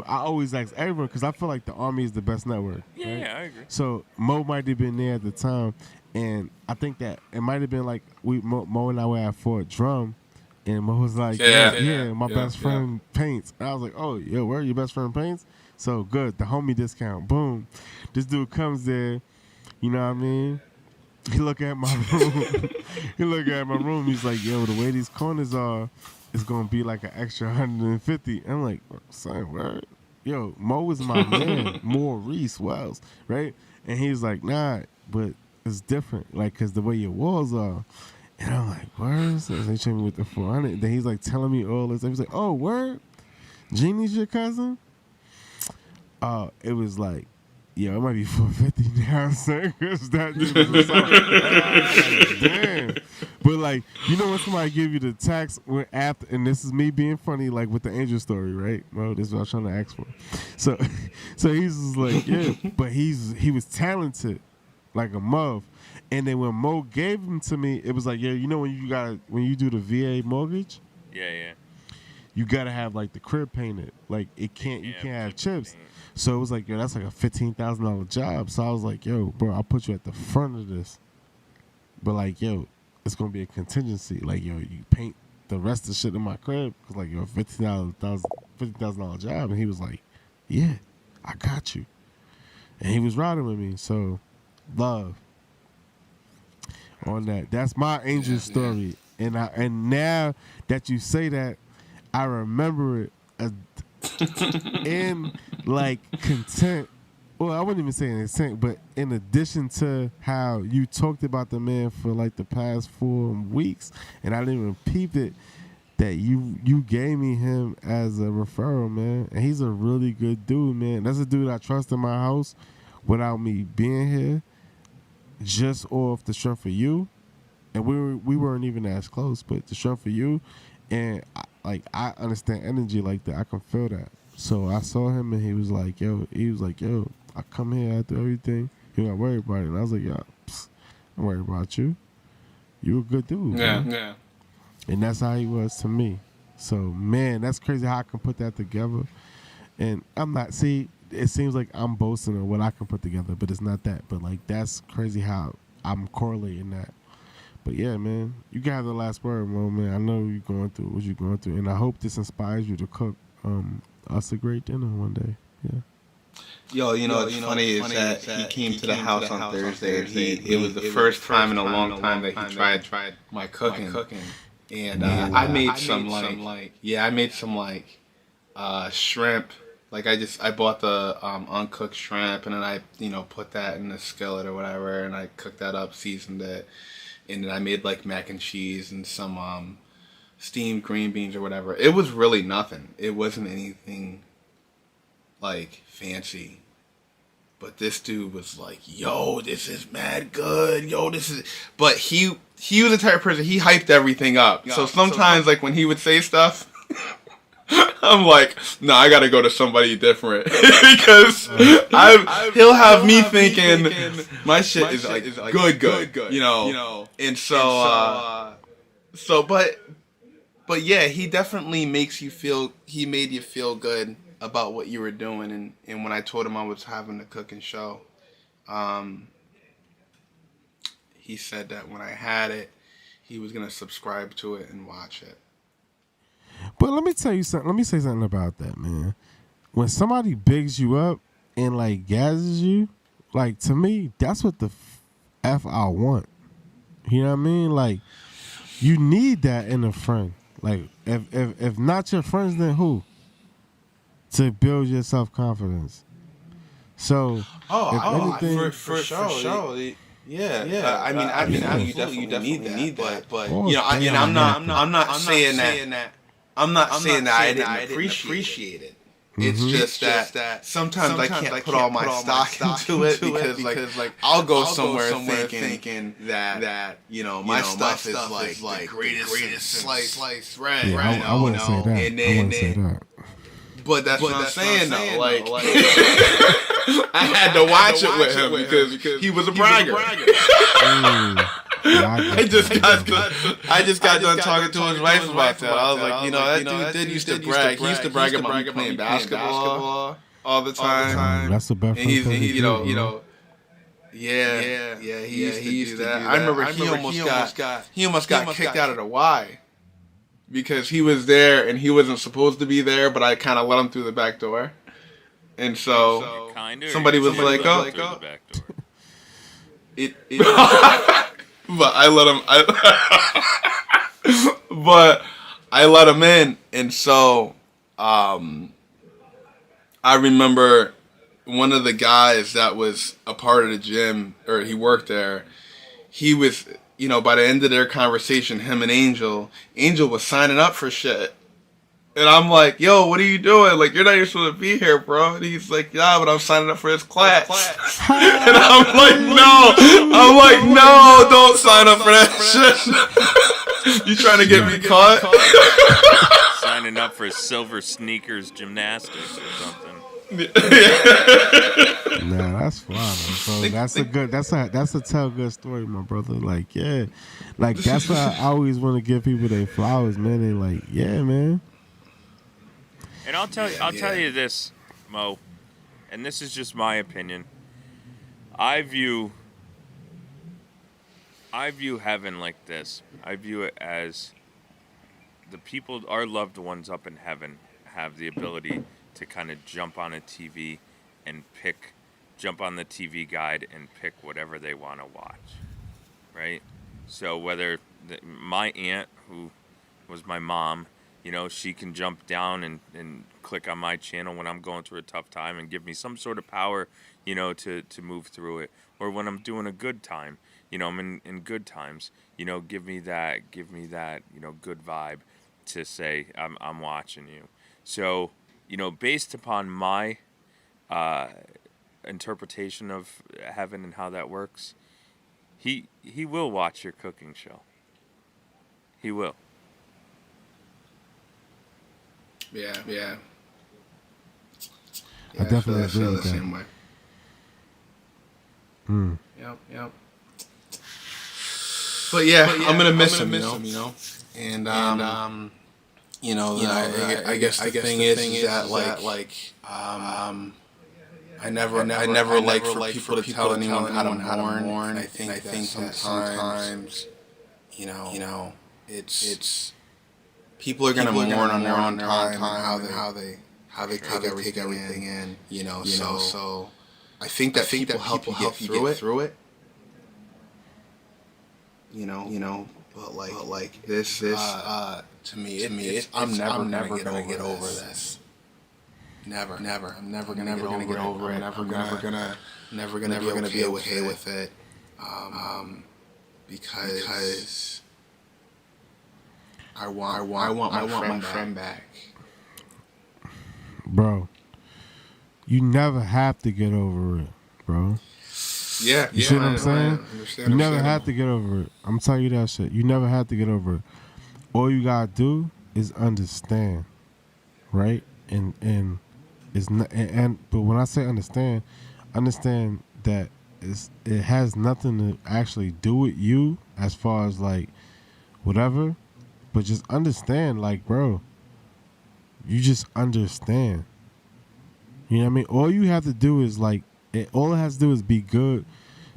always ask everyone because I feel like the Army is the best network. Yeah, right? yeah, I agree. So Mo might have been there at the time, and I think that it might have been like Mo and I were at Fort Drum, and Mo was like, my best friend paints. And I was like, oh, yo, where your best friend paints? So good, the homie discount. Boom. This dude comes there, you know what I mean? He look at my room. He's like, yo, the way these corners are, it's going to be like an extra 150. I'm like, son, word? Yo, Mo is my man. Maurice Wells, right? And he's like, nah, but it's different, like, because the way your walls are. And I'm like, word? So they showed me with the 400. Then he's like telling me all this. He's like, oh, word? Jeannie's your cousin? It was like, yo, it might be 450 now, son, because that dude was like, damn. But like, you know when somebody give you the tax when after, and this is me being funny, like with the angel story, right? Well, this is what I was trying to ask for. So he's just like, yeah, but he was talented, like a muff. And then when Mo gave him to me, it was like, yeah, you know when you do the VA mortgage, Yeah. you gotta have like the crib painted, like you can't have chips. So it was like, yo, that's like a $15,000 job. So I was like, yo, bro, I'll put you at the front of this. But like, yo, it's going to be a contingency. Like, yo, you paint the rest of the shit in my crib. Cause like, yo, $50,000 job. And he was like, yeah, I got you. And he was riding with me. So, love on that. That's my angel story. And now that you say that, I remember it in like content. Well, I wouldn't even say in intent, but in addition to how you talked about the man for like the past 4 weeks, and I didn't even peep it, that you gave me him as a referral, man. And he's a really good dude, man. That's a dude I trust in my house without me being here, just off the strength of you. And we weren't even as close, but the strength of you. And I understand energy like that. I can feel that. So I saw him and he was like, yo, I come here, I do everything. You not worried about it. And I was like, yo, I'm worried about you. You a good dude. Yeah. And that's how he was to me. So, man, that's crazy how I can put that together. And it seems like I'm boasting on what I can put together, but it's not that. But, like, that's crazy how I'm correlating that. But, yeah, man, you can have the last word, Mo, man. I know you're going through what you're going through. And I hope this inspires you to cook us a great dinner one day. Yeah. Yo, what's funny is that he came to the house on Thursday. It was the first time in a long time that he tried my cooking. And I made some shrimp. Like I bought the uncooked shrimp, and then I put that in the skillet or whatever, and I cooked that up, seasoned it, and then I made like mac and cheese and some steamed green beans or whatever. It was really nothing. It wasn't anything like fancy. But this dude was like, yo, this is mad good. Yo, this is... But he was the type of person, he hyped everything up. So sometimes, like, when he would say stuff, I'm like, nah, I gotta go to somebody different. Because he'll have me thinking my shit is like good. And but yeah, he definitely makes you feel, he made you feel good about what you were doing. And when I told him I was having a cooking show, he said that when I had it, he was going to subscribe to it and watch it. But let me tell you something. Let me say something about that, man. When somebody bigs you up and like gathers you, like to me, that's what the F I want. You know what I mean? Like you need that in a friend. Like if not your friends, then who? To build your self-confidence. So, for sure. Yeah. I mean, you definitely need that. But I'm not saying that I didn't appreciate it. It's just that sometimes I can't put all my stock into it because like I'll go somewhere thinking that my stuff is like the greatest sliced bread. Yeah, I wouldn't say that. I wouldn't say that. But that's what I'm saying though. Like I had to watch it with him because he was a bragger. I just got done talking to his wife about that. I was like, that dude did used to brag. He used to brag about me playing basketball all the time. That's the best. And he's he used to do that. I remember he almost got kicked out of the Y because he was there and he wasn't supposed to be there, but I kind of let him through the back door. And so somebody was like, "Oh." But I let him in, and so I remember one of the guys that was a part of the gym, or he worked there. He was, by the end of their conversation, him and Angel was signing up for shit. And I'm like, yo, what are you doing? Like, you're not even supposed to be here, bro. And he's like, yeah, but I'm signing up for this class. And I'm like, no, don't sign up for that shit. You trying to get me caught? Signing up for Silver Sneakers Gymnastics or something. Nah, that's fine. So that's a tell good story, my brother. Like, yeah, like that's why I always want to give people their flowers, man. They like, yeah, man. And I'll tell you this, Mo, and this is just my opinion. I view heaven like this. I view it as the people, our loved ones up in heaven, have the ability to kind of jump on a TV and jump on the TV guide and pick whatever they want to watch, right? So whether my aunt, who was my mom, she can jump down and click on my channel when I'm going through a tough time and give me some sort of power, to move through it. Or when I'm doing a good time, I'm in good times, give me that, good vibe to say, I'm watching you. So, based upon my interpretation of heaven and how that works, he will watch your cooking show. He will. Yeah. I definitely agree with that. Same way. Yep. But I'm gonna miss him, And I guess the thing is that I never like for people to tell anyone how to mourn. I think sometimes it's people are gonna mourn on their own time, how they take everything in. So I think that people help you get through it. But this to me, I'm never gonna get over this. Never. I'm never gonna get over it. Never gonna be okay with it. Because I want my friend back. Bro, you never have to get over it, bro. Yeah, you see what I'm saying? You never have to get over it. I'm telling you that shit. You never have to get over it. All you gotta do is understand, right? And it's not. But when I say understand that it has nothing to actually do with you as far as like whatever. But just understand, like, bro. You just understand. You know what I mean? All you have to do is like. All it has to do is be good,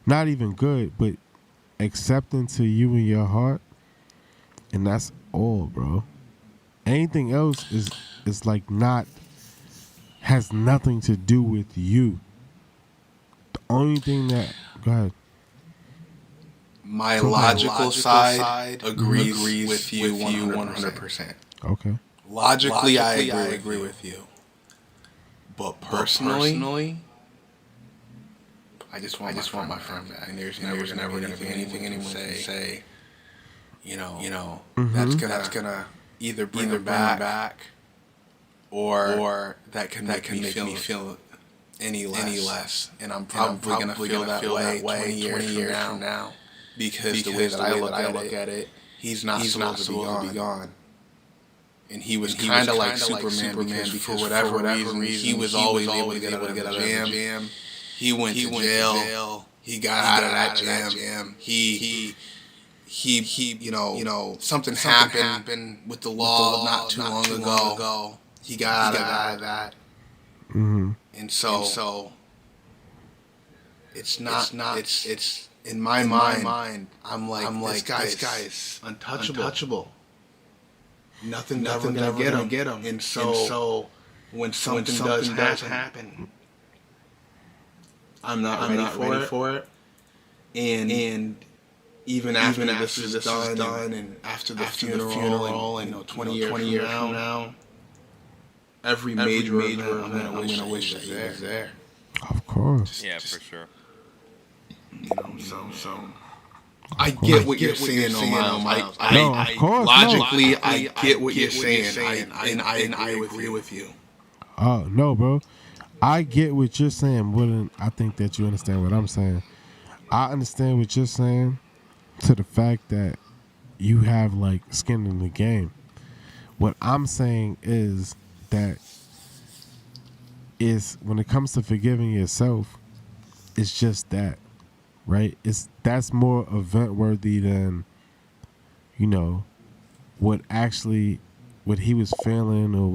not even good, but accepting to you in your heart, and that's all, bro. Anything else is like has nothing to do with you. The only thing that go ahead. My logical side agrees with you 100%. Okay. Logically, I agree with you, but personally. I just want my friend back. And there's never gonna be anything anyone can say. That's gonna either bring him back or that can make me feel any less. And I'm probably gonna feel that way 20 years from now because the way that I look at it, he's not supposed to be gone. And he was kind of like Superman because for whatever reason he was always able to get out of the jam. He went to jail. He got out of that jam. He you know, something happened with the law not too long ago. He got out of that. Mm-hmm. And so it's in my mind. I'm like this guy is untouchable. Nothing's ever gonna get him. And so when something does happen, I'm not ready for it. And even after this is done, and after the funeral, and 20 years from now, every major event, I'm gonna wish that he was there. Of course. Yeah, for sure. So I get what you're saying, Miles. Of course. Logically, I get what you're saying, and I agree with you. Oh no, bro. I get what you're saying. I think that you understand what I'm saying. I understand what you're saying to the fact that you have like skin in the game. What I'm saying is that when it comes to forgiving yourself, it's just that, right? That's more event worthy than, what he was feeling or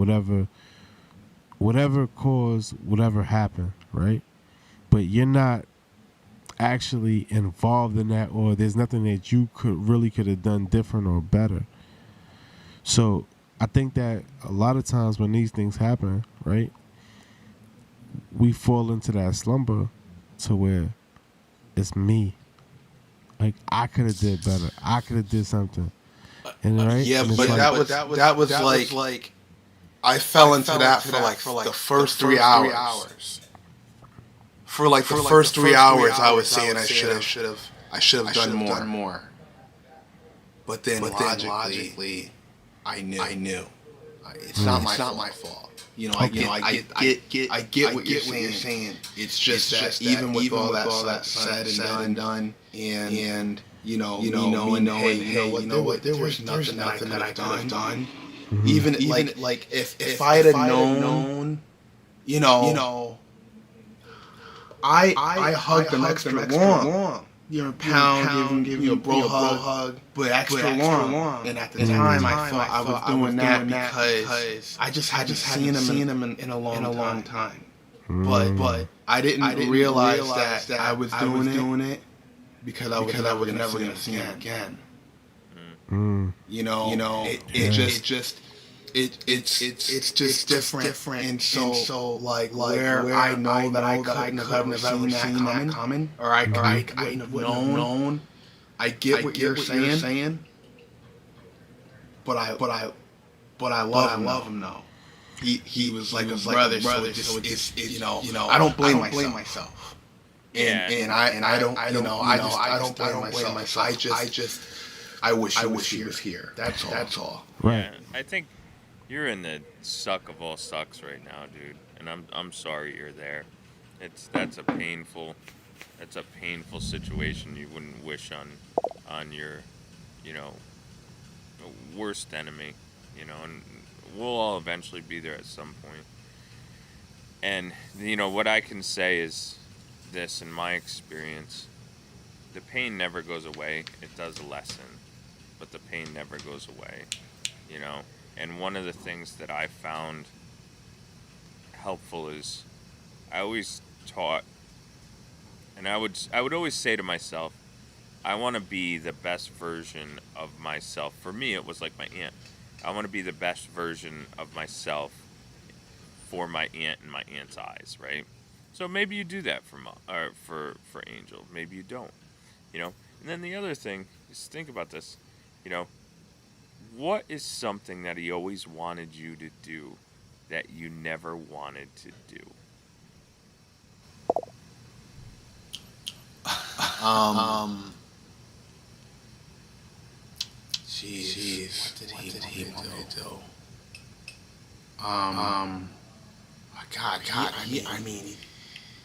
whatever caused whatever happened, right? But you're not actually involved in that, or there's nothing that you could have done different or better. So I think that a lot of times when these things happen, right, we fall into that slumber to where it's me. Like, I could have did better. I could have did something. And right? Yeah, and but that was like I fell into that for like the first 3 hours. For like the first 3 hours, I was saying I should have done more. But then logically, I knew. It's not my fault. I get what you're saying. It's just that even with all that said and done, and knowing, there was nothing that I could have done. Mm-hmm. Even like if I had known, I hugged them extra long. Pound, give you a bro hug, but extra long. And at the time, I thought I was doing that because I just hadn't seen him in a long time. But I didn't realize that I was doing it because I was never gonna see him again. It's just different. And so like where I know that I couldn't have ever seen that coming, or I couldn't have known. I get what you're saying, but I love him though. He was like a brother, so it's I don't blame myself. And I don't blame myself. I wish he was here. That's all. Right. Yeah, I think you're in the suck of all sucks right now, dude, and I'm sorry you're there. That's a painful situation you wouldn't wish on your worst enemy, and we'll all eventually be there at some point. And what I can say is this: in my experience, the pain never goes away. It does lessen, but the pain never goes away, And one of the things that I found helpful is I always taught, and I would always say to myself, I want to be the best version of myself. For me, it was like my aunt. I want to be the best version of myself for my aunt in my aunt's eyes, right? So maybe you do that for Angel. Maybe you don't, And then the other thing is, think about this, what is something that he always wanted you to do that you never wanted to do? Jeez, what did he do?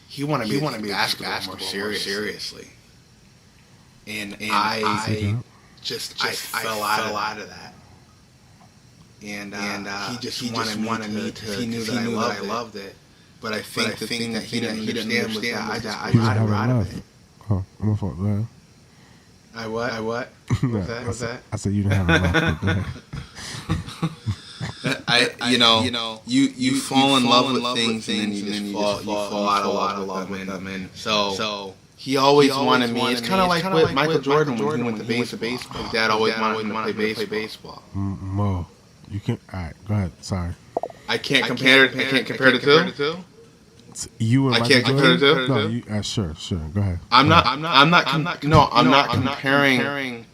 He wanted me to be basketball more seriously. And I fell out of that. And he just wanted me to. He knew that I loved it. But I think the thing that he didn't understand was that I got out of it. Oh, I'm gonna fault. Go ahead. I what? What's that? I said you didn't have enough. Go ahead. You fall in love with things and then you just fall out of love with them. And so he always wanted me. It's kind of like with Michael Jordan when he went to baseball. His dad always wanted him to play baseball. Mo, you can. All right, go ahead. Sorry. I can't compare the two. You and I Michael can't compare Jordan? the two. No, sure. Go ahead. I'm not comparing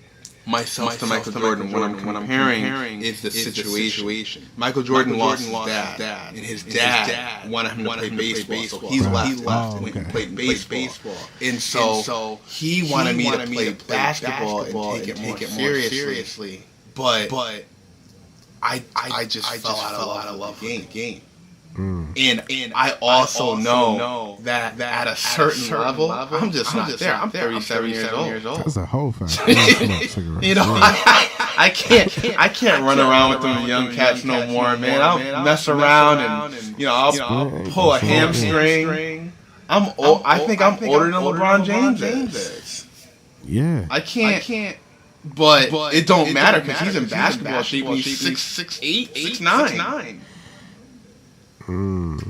myself to Michael Jordan. What I'm comparing is the situation. Michael Jordan lost his dad, and his dad wanted him to play baseball. So he left and played baseball. And so he wanted me to play basketball and take it more seriously. But I just fell out of love with the game. And I also know that at a certain level, I'm just not there. I'm 37 years old. That's a whole fact. I can't run around with them young cats no more, man. I'll mess around and I'll pull a hamstring. I'm old. I think I'm older than LeBron James is. Yeah. I can't. But it don't matter because he's in basketball shape. He's 6'8", 6'9".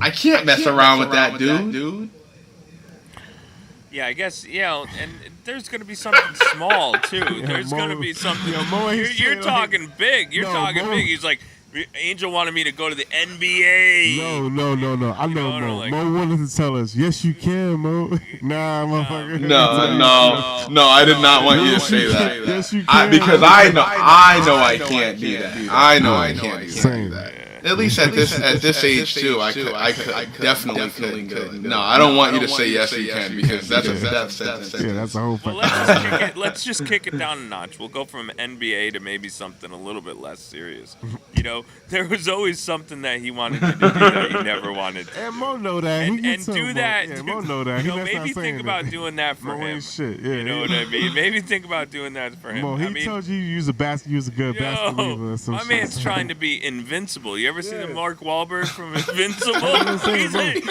I can't mess around with that dude. Yeah, I guess, and there's going to be something small, too. There's going to be something. You're talking big. You're talking big. He's like, Angel wanted me to go to the NBA. No. I know Mo. Mo wanted to tell us, yes, you can, Mo. Nah, motherfucker. No, I did not want you to say that. Yes, you can. Because I know I can't do that. I know I can't do that. At least at this age too, I definitely could. No, I don't want you to say yes you can because that's a death sentence. Yeah, that's a whole fucking. Well, let's just kick it down a notch. We'll go from NBA to maybe something a little bit less serious. There was always something that he wanted to do that he never wanted to. And Mo know that. And do that. Yeah, Mo know that. Maybe think about doing that for Mo him. ain't shit. Yeah, you know what I mean? Maybe think about doing that for him. Mo, he told you use a good basketball. My man's trying to be invincible. You ever see the Mark Wahlberg from Invincible? He's like,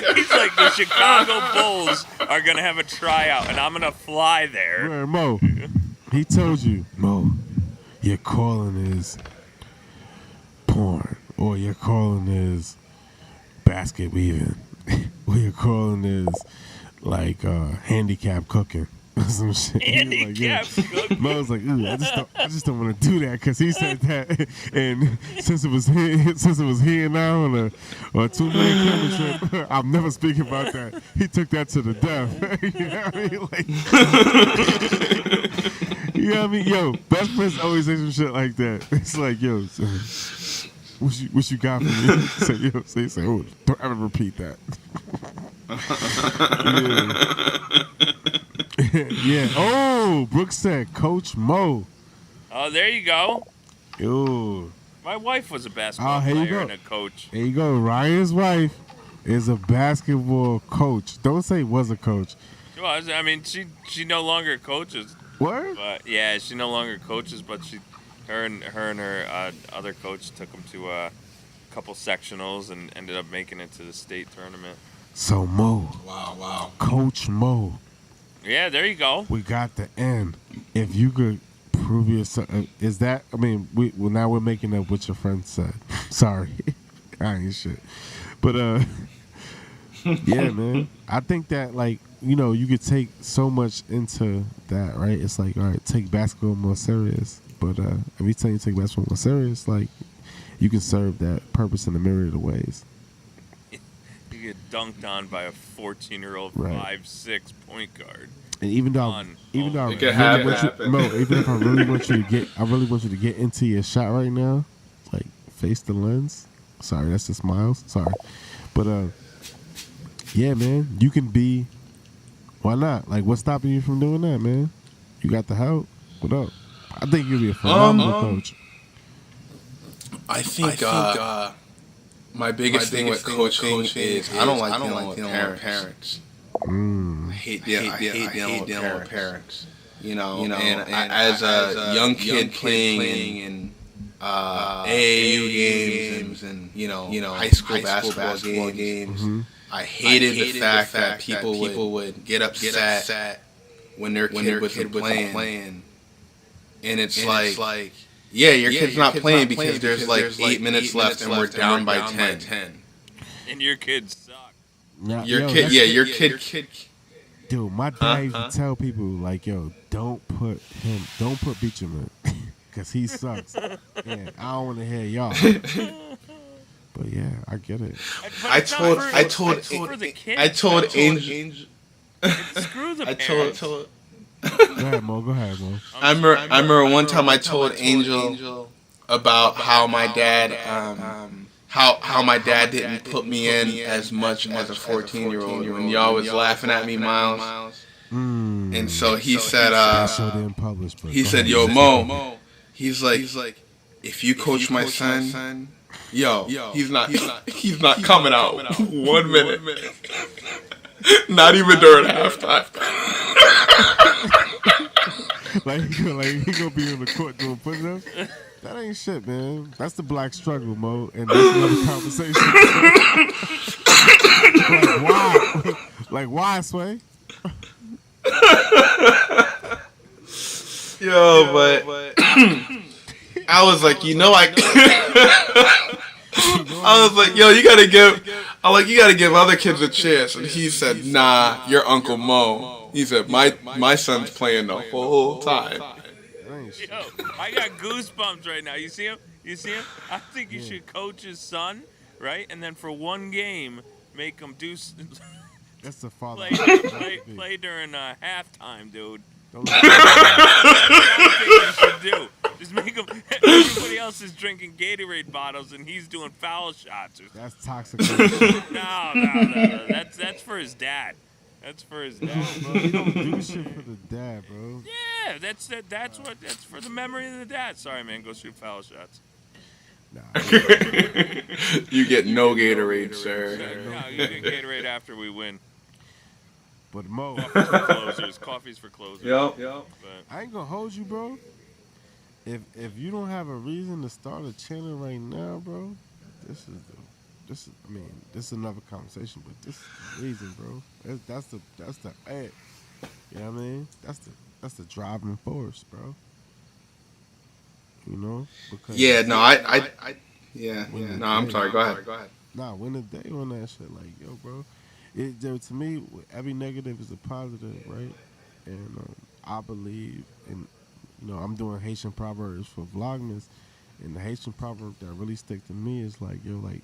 the Chicago Bulls are going to have a tryout, and I'm going to fly there. Where, Mo, he told you, Mo, your calling is porn, or your calling is basket weaving, or your calling is like handicap cooking. Some shit. Handicap cooking. Mo's like, ooh, I just don't want to do that because he said that, and since it was here now on a 2-man camera trip, I'm never speaking about that. He took that to the death. You know what I mean? Like, you know what I mean? Yo, best friends always say some shit like that. It's like, yo, so, what you got for me? Say, oh, don't ever repeat that. Yeah. Oh, Brooks said Coach Mo. Oh, there you go. Yo. My wife was a basketball player and a coach. There you go. Ryan's wife is a basketball coach. Don't say was a coach. Well, I mean, she no longer coaches. What? But yeah, she no longer coaches. But her and her other coach took them to a couple sectionals and ended up making it to the state tournament. So Mo. Wow. Coach Mo. Yeah, there you go. We got the end. If you could prove yourself, is that? I mean, now we're making up what your friend said. Sorry, I ain't shit. But yeah, man. I think that you could take so much into that, right? It's like, all right, take basketball more serious. But every time you take basketball more serious, like you can serve that purpose in a myriad of ways. You get dunked on by a 14-year-old 5'6" point guard. And even though I really want you, even if I really want you to get into your shot right now, like face the lens. Sorry, that's the smiles. Sorry, but yeah, man, you can be. Why not? Like, what's stopping you from doing that, man? You got the help. What up? I think you'll be a phenomenal coach. I think My biggest thing with coaching is I don't like dealing with parents. I hate dealing with parents. You know, and as a young kid playing in AAU games and high school basketball games, I hated the fact that people would get upset when their kid wasn't playing. And it's like, yeah, your kid's not playing because there's like 8 minutes left and we're down by 10. And your kids suck. Now, Your kid. Dude, my dad used to tell people like, "Yo, don't put Beecham in, cause he sucks." And I don't want to hear y'all. But yeah, I get it. I told Angel. Screw the parents. Go ahead, Mo. I remember one time I told Angel about how my dad how my dad didn't put me in as much as a 14-year-old when y'all was laughing at me, Miles. And so he said, he said, "Yo, Mo," he's like, "If you coach my son, yo, he's not coming out 1 minute, not even during halftime." like he gonna be on the court doing push-ups? That ain't shit, man. That's the black struggle, Mo, and that's another conversation. Like why? Like why, Sway? Yo, but I was like, I was like, yo, you gotta give other kids a chance. And he said, "Nah, your Uncle Mo." He said, my son's playing the whole time. Yo, I got goosebumps right now. You see him? I think you should coach his son, right? And then for one game, make him do. That's the father. Play during halftime, dude. Don't That's what you should do. Just make him. Everybody else is drinking Gatorade bottles, and he's doing foul shots. That's toxic. No. That's for his dad. That's for his dad. Bro, you don't do shit for the dad, bro. Yeah, that's for the memory of the dad. Sorry, man, go shoot foul shots. Nah. You get no Gatorade, sir. No, you get Gatorade after we win. But Mo, Coffee's for closers. Yep. But I ain't gonna hold you, bro. If you don't have a reason to start a channel right now, bro, this is another conversation, but this is the reason, bro. That's the hey, you know what I mean? That's the driving force, bro. You know? Because I'm sorry. Go ahead. Nah, win the day on that shit, like, yo, bro. To me, every negative is a positive, right? And I believe in, I'm doing Haitian proverbs for Vlogmas, and the Haitian proverb that really stick to me is like, yo, like,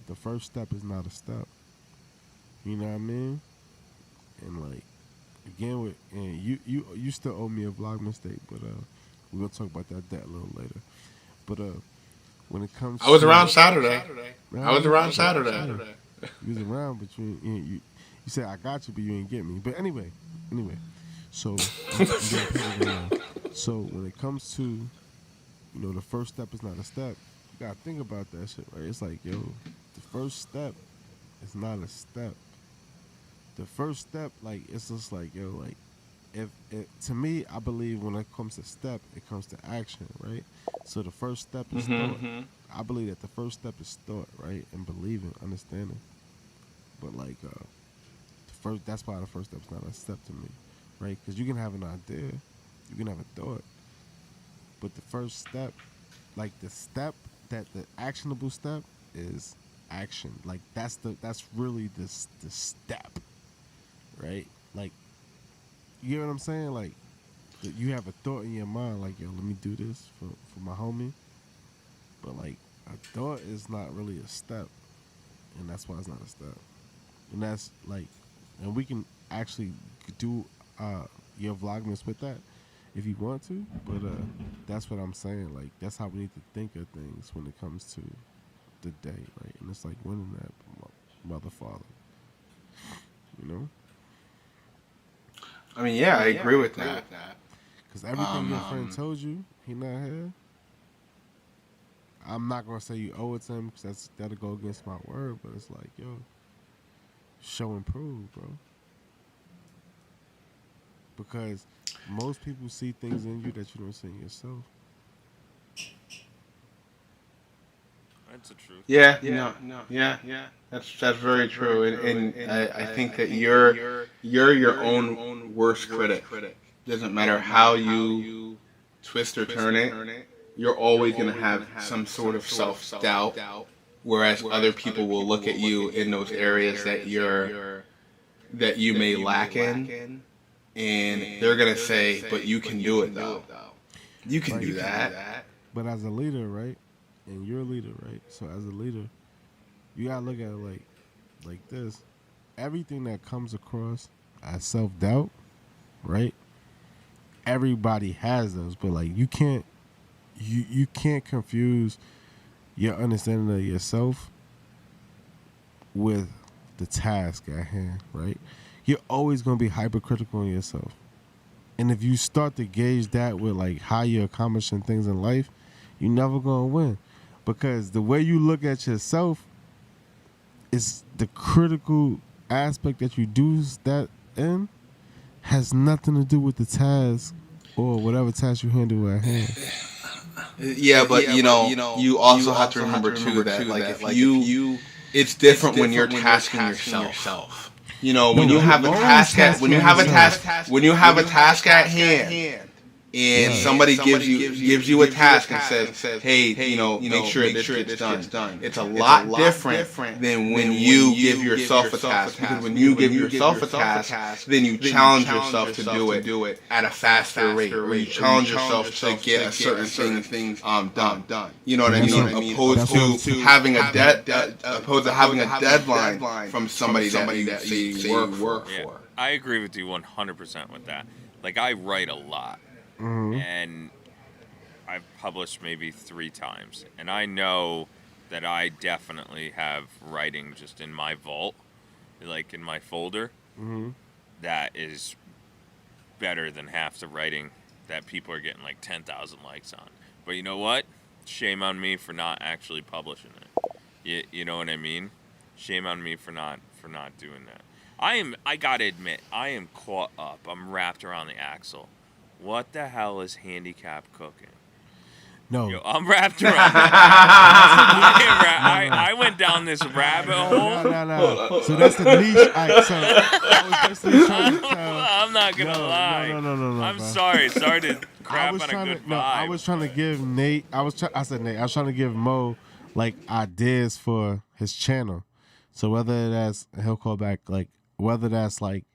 the first step is not a step. You know what I mean? And like, again, you still owe me a Vlogmas date, but we're gonna talk about that a little later. But when it comes, I was around Saturday. I was around Saturday. You was around, but you said I got you, but you ain't get me. But anyway. So so when it comes to, the first step is not a step. You gotta think about that shit, right? It's like, yo, the first step is not a step. The first step, like, it's just like, yo, like, if to me, I believe when it comes to step, it comes to action, right? So the first step is thought. I believe that the first step is thought, right? And believing, understanding. But like, that's why the first step's not a step to me, right? Because you can have an idea, you can have a thought, but the first step, like the actionable step is action. Like that's really the step, right? Like, you get what I'm saying? Like, you have a thought in your mind, like, yo, let me do this for my homie. But like, a thought is not really a step, and that's why it's not a step. And that's like, and we can actually do your Vlogmas with that if you want to. But that's what I'm saying. Like, that's how we need to think of things when it comes to the day, right? And it's like winning that mother father, I mean, yeah, I agree with that. Because everything your friend told you, he not here. I'm not gonna say you owe it to him because that'll go against my word. But it's like, yo, show and prove, bro. Because most people see things in you that you don't see in yourself. That's the truth. Yeah. That's very true. And I think that you're your own worst critic. Doesn't matter how you twist or turn it. You're always going to have some sort of self-doubt, whereas other people will look at you in those areas that you may lack in, and they're going to say, but you can do it, though. You can do that. But as a leader, right? And you're a leader, right? So as a leader, you got to look at it like this. Everything that comes across as self-doubt, right? Everybody has those, but like you can't confuse your understanding of yourself with the task at hand, right? You're always going to be hypercritical on yourself. And if you start to gauge that with like how you're accomplishing things in life, you're never going to win. Because the way you look at yourself is the critical aspect that you do that in has nothing to do with the task or whatever task you handle at hand. Yeah, but you know, you also have to remember too that like if you, it's different when you're tasking yourself. You know, when you have a task at hand, and somebody gives you a task and says, hey, you know, make sure this gets done. It's a lot different than when you give yourself a task. Because when you give yourself a task, then you challenge yourself to do it at a faster rate, or you challenge yourself to get a certain thing done. You know what I mean? Opposed to having a deadline from somebody that you work for. I agree with you 100% with that. Like, I write a lot. Mm-hmm. And I've published maybe 3 times, and I know that I definitely have writing just in my vault, like in my folder, that is better than half the writing that people are getting like 10,000 likes on. But you know what? Shame on me for not actually publishing it. You know what I mean? Shame on me for not doing that. I gotta admit, I am caught up. I'm wrapped around the axle. What the hell is handicap cooking? No. Yo, I'm wrapped around. I went down this rabbit hole. No. So that's the niche. I was basically trying to tell. I'm not gonna lie. No. I'm sorry. Sorry to crap on a good vibe. I was trying to give Nate. I was trying to give Mo like ideas for his channel. So whether that's he'll call back like whether that's like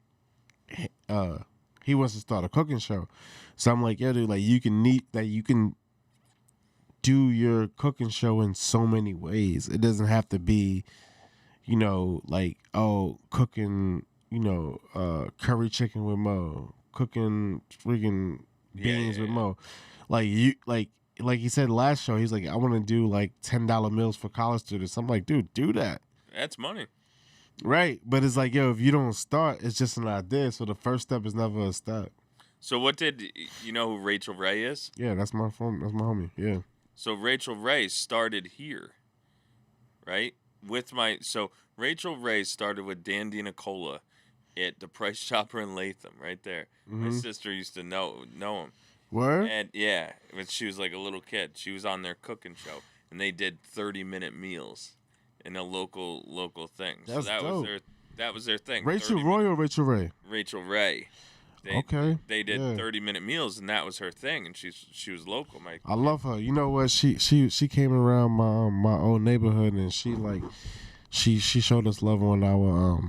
he wants to start a cooking show. So I'm like, yeah, dude, like you can do your cooking show in so many ways. It doesn't have to be, you know, like, oh, cooking, you know, curry chicken with Mo, cooking freaking beans with Mo. Like you like he said last show, he's like, I want to do like $10 meals for college students. I'm like, dude, do that. That's money. Right, but it's like, yo, if you don't start, it's just an idea. So the first step is never a step. So what did you know who Rachel Ray is? Yeah, that's my homie. Yeah. So Rachel Ray started here, right? So Rachel Ray started with Dan DiNicola at the Price Chopper in Latham, right there. My sister used to know him. Word? And yeah, when she was like a little kid, she was on their cooking show, and they did 30-minute meals in a local thing. That's so dope. that was their thing. Rachel Roy or Rachel Ray? Rachel Ray. They did 30-minute meals, and that was her thing, and she was local. I love her. You know what? She came around my old neighborhood, and she showed us love on our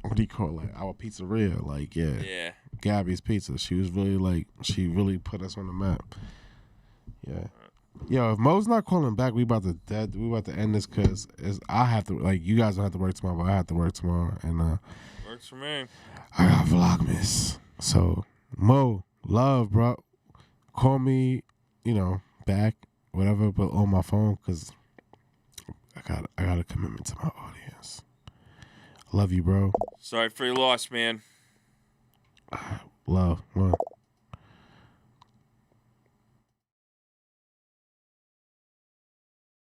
what do you call it? Our pizzeria, like yeah, Gabby's Pizza. She was really she really put us on the map. Yeah. Yo, if Mo's not calling back, we about to end this because I have to, like, you guys don't have to work tomorrow, but I have to work tomorrow, and works for me. I got Vlogmas. So Mo, love, bro. Call me, you know, back, whatever, but on my phone because I got a commitment to my audience. Love you, bro. Sorry for your loss, man. Love, one.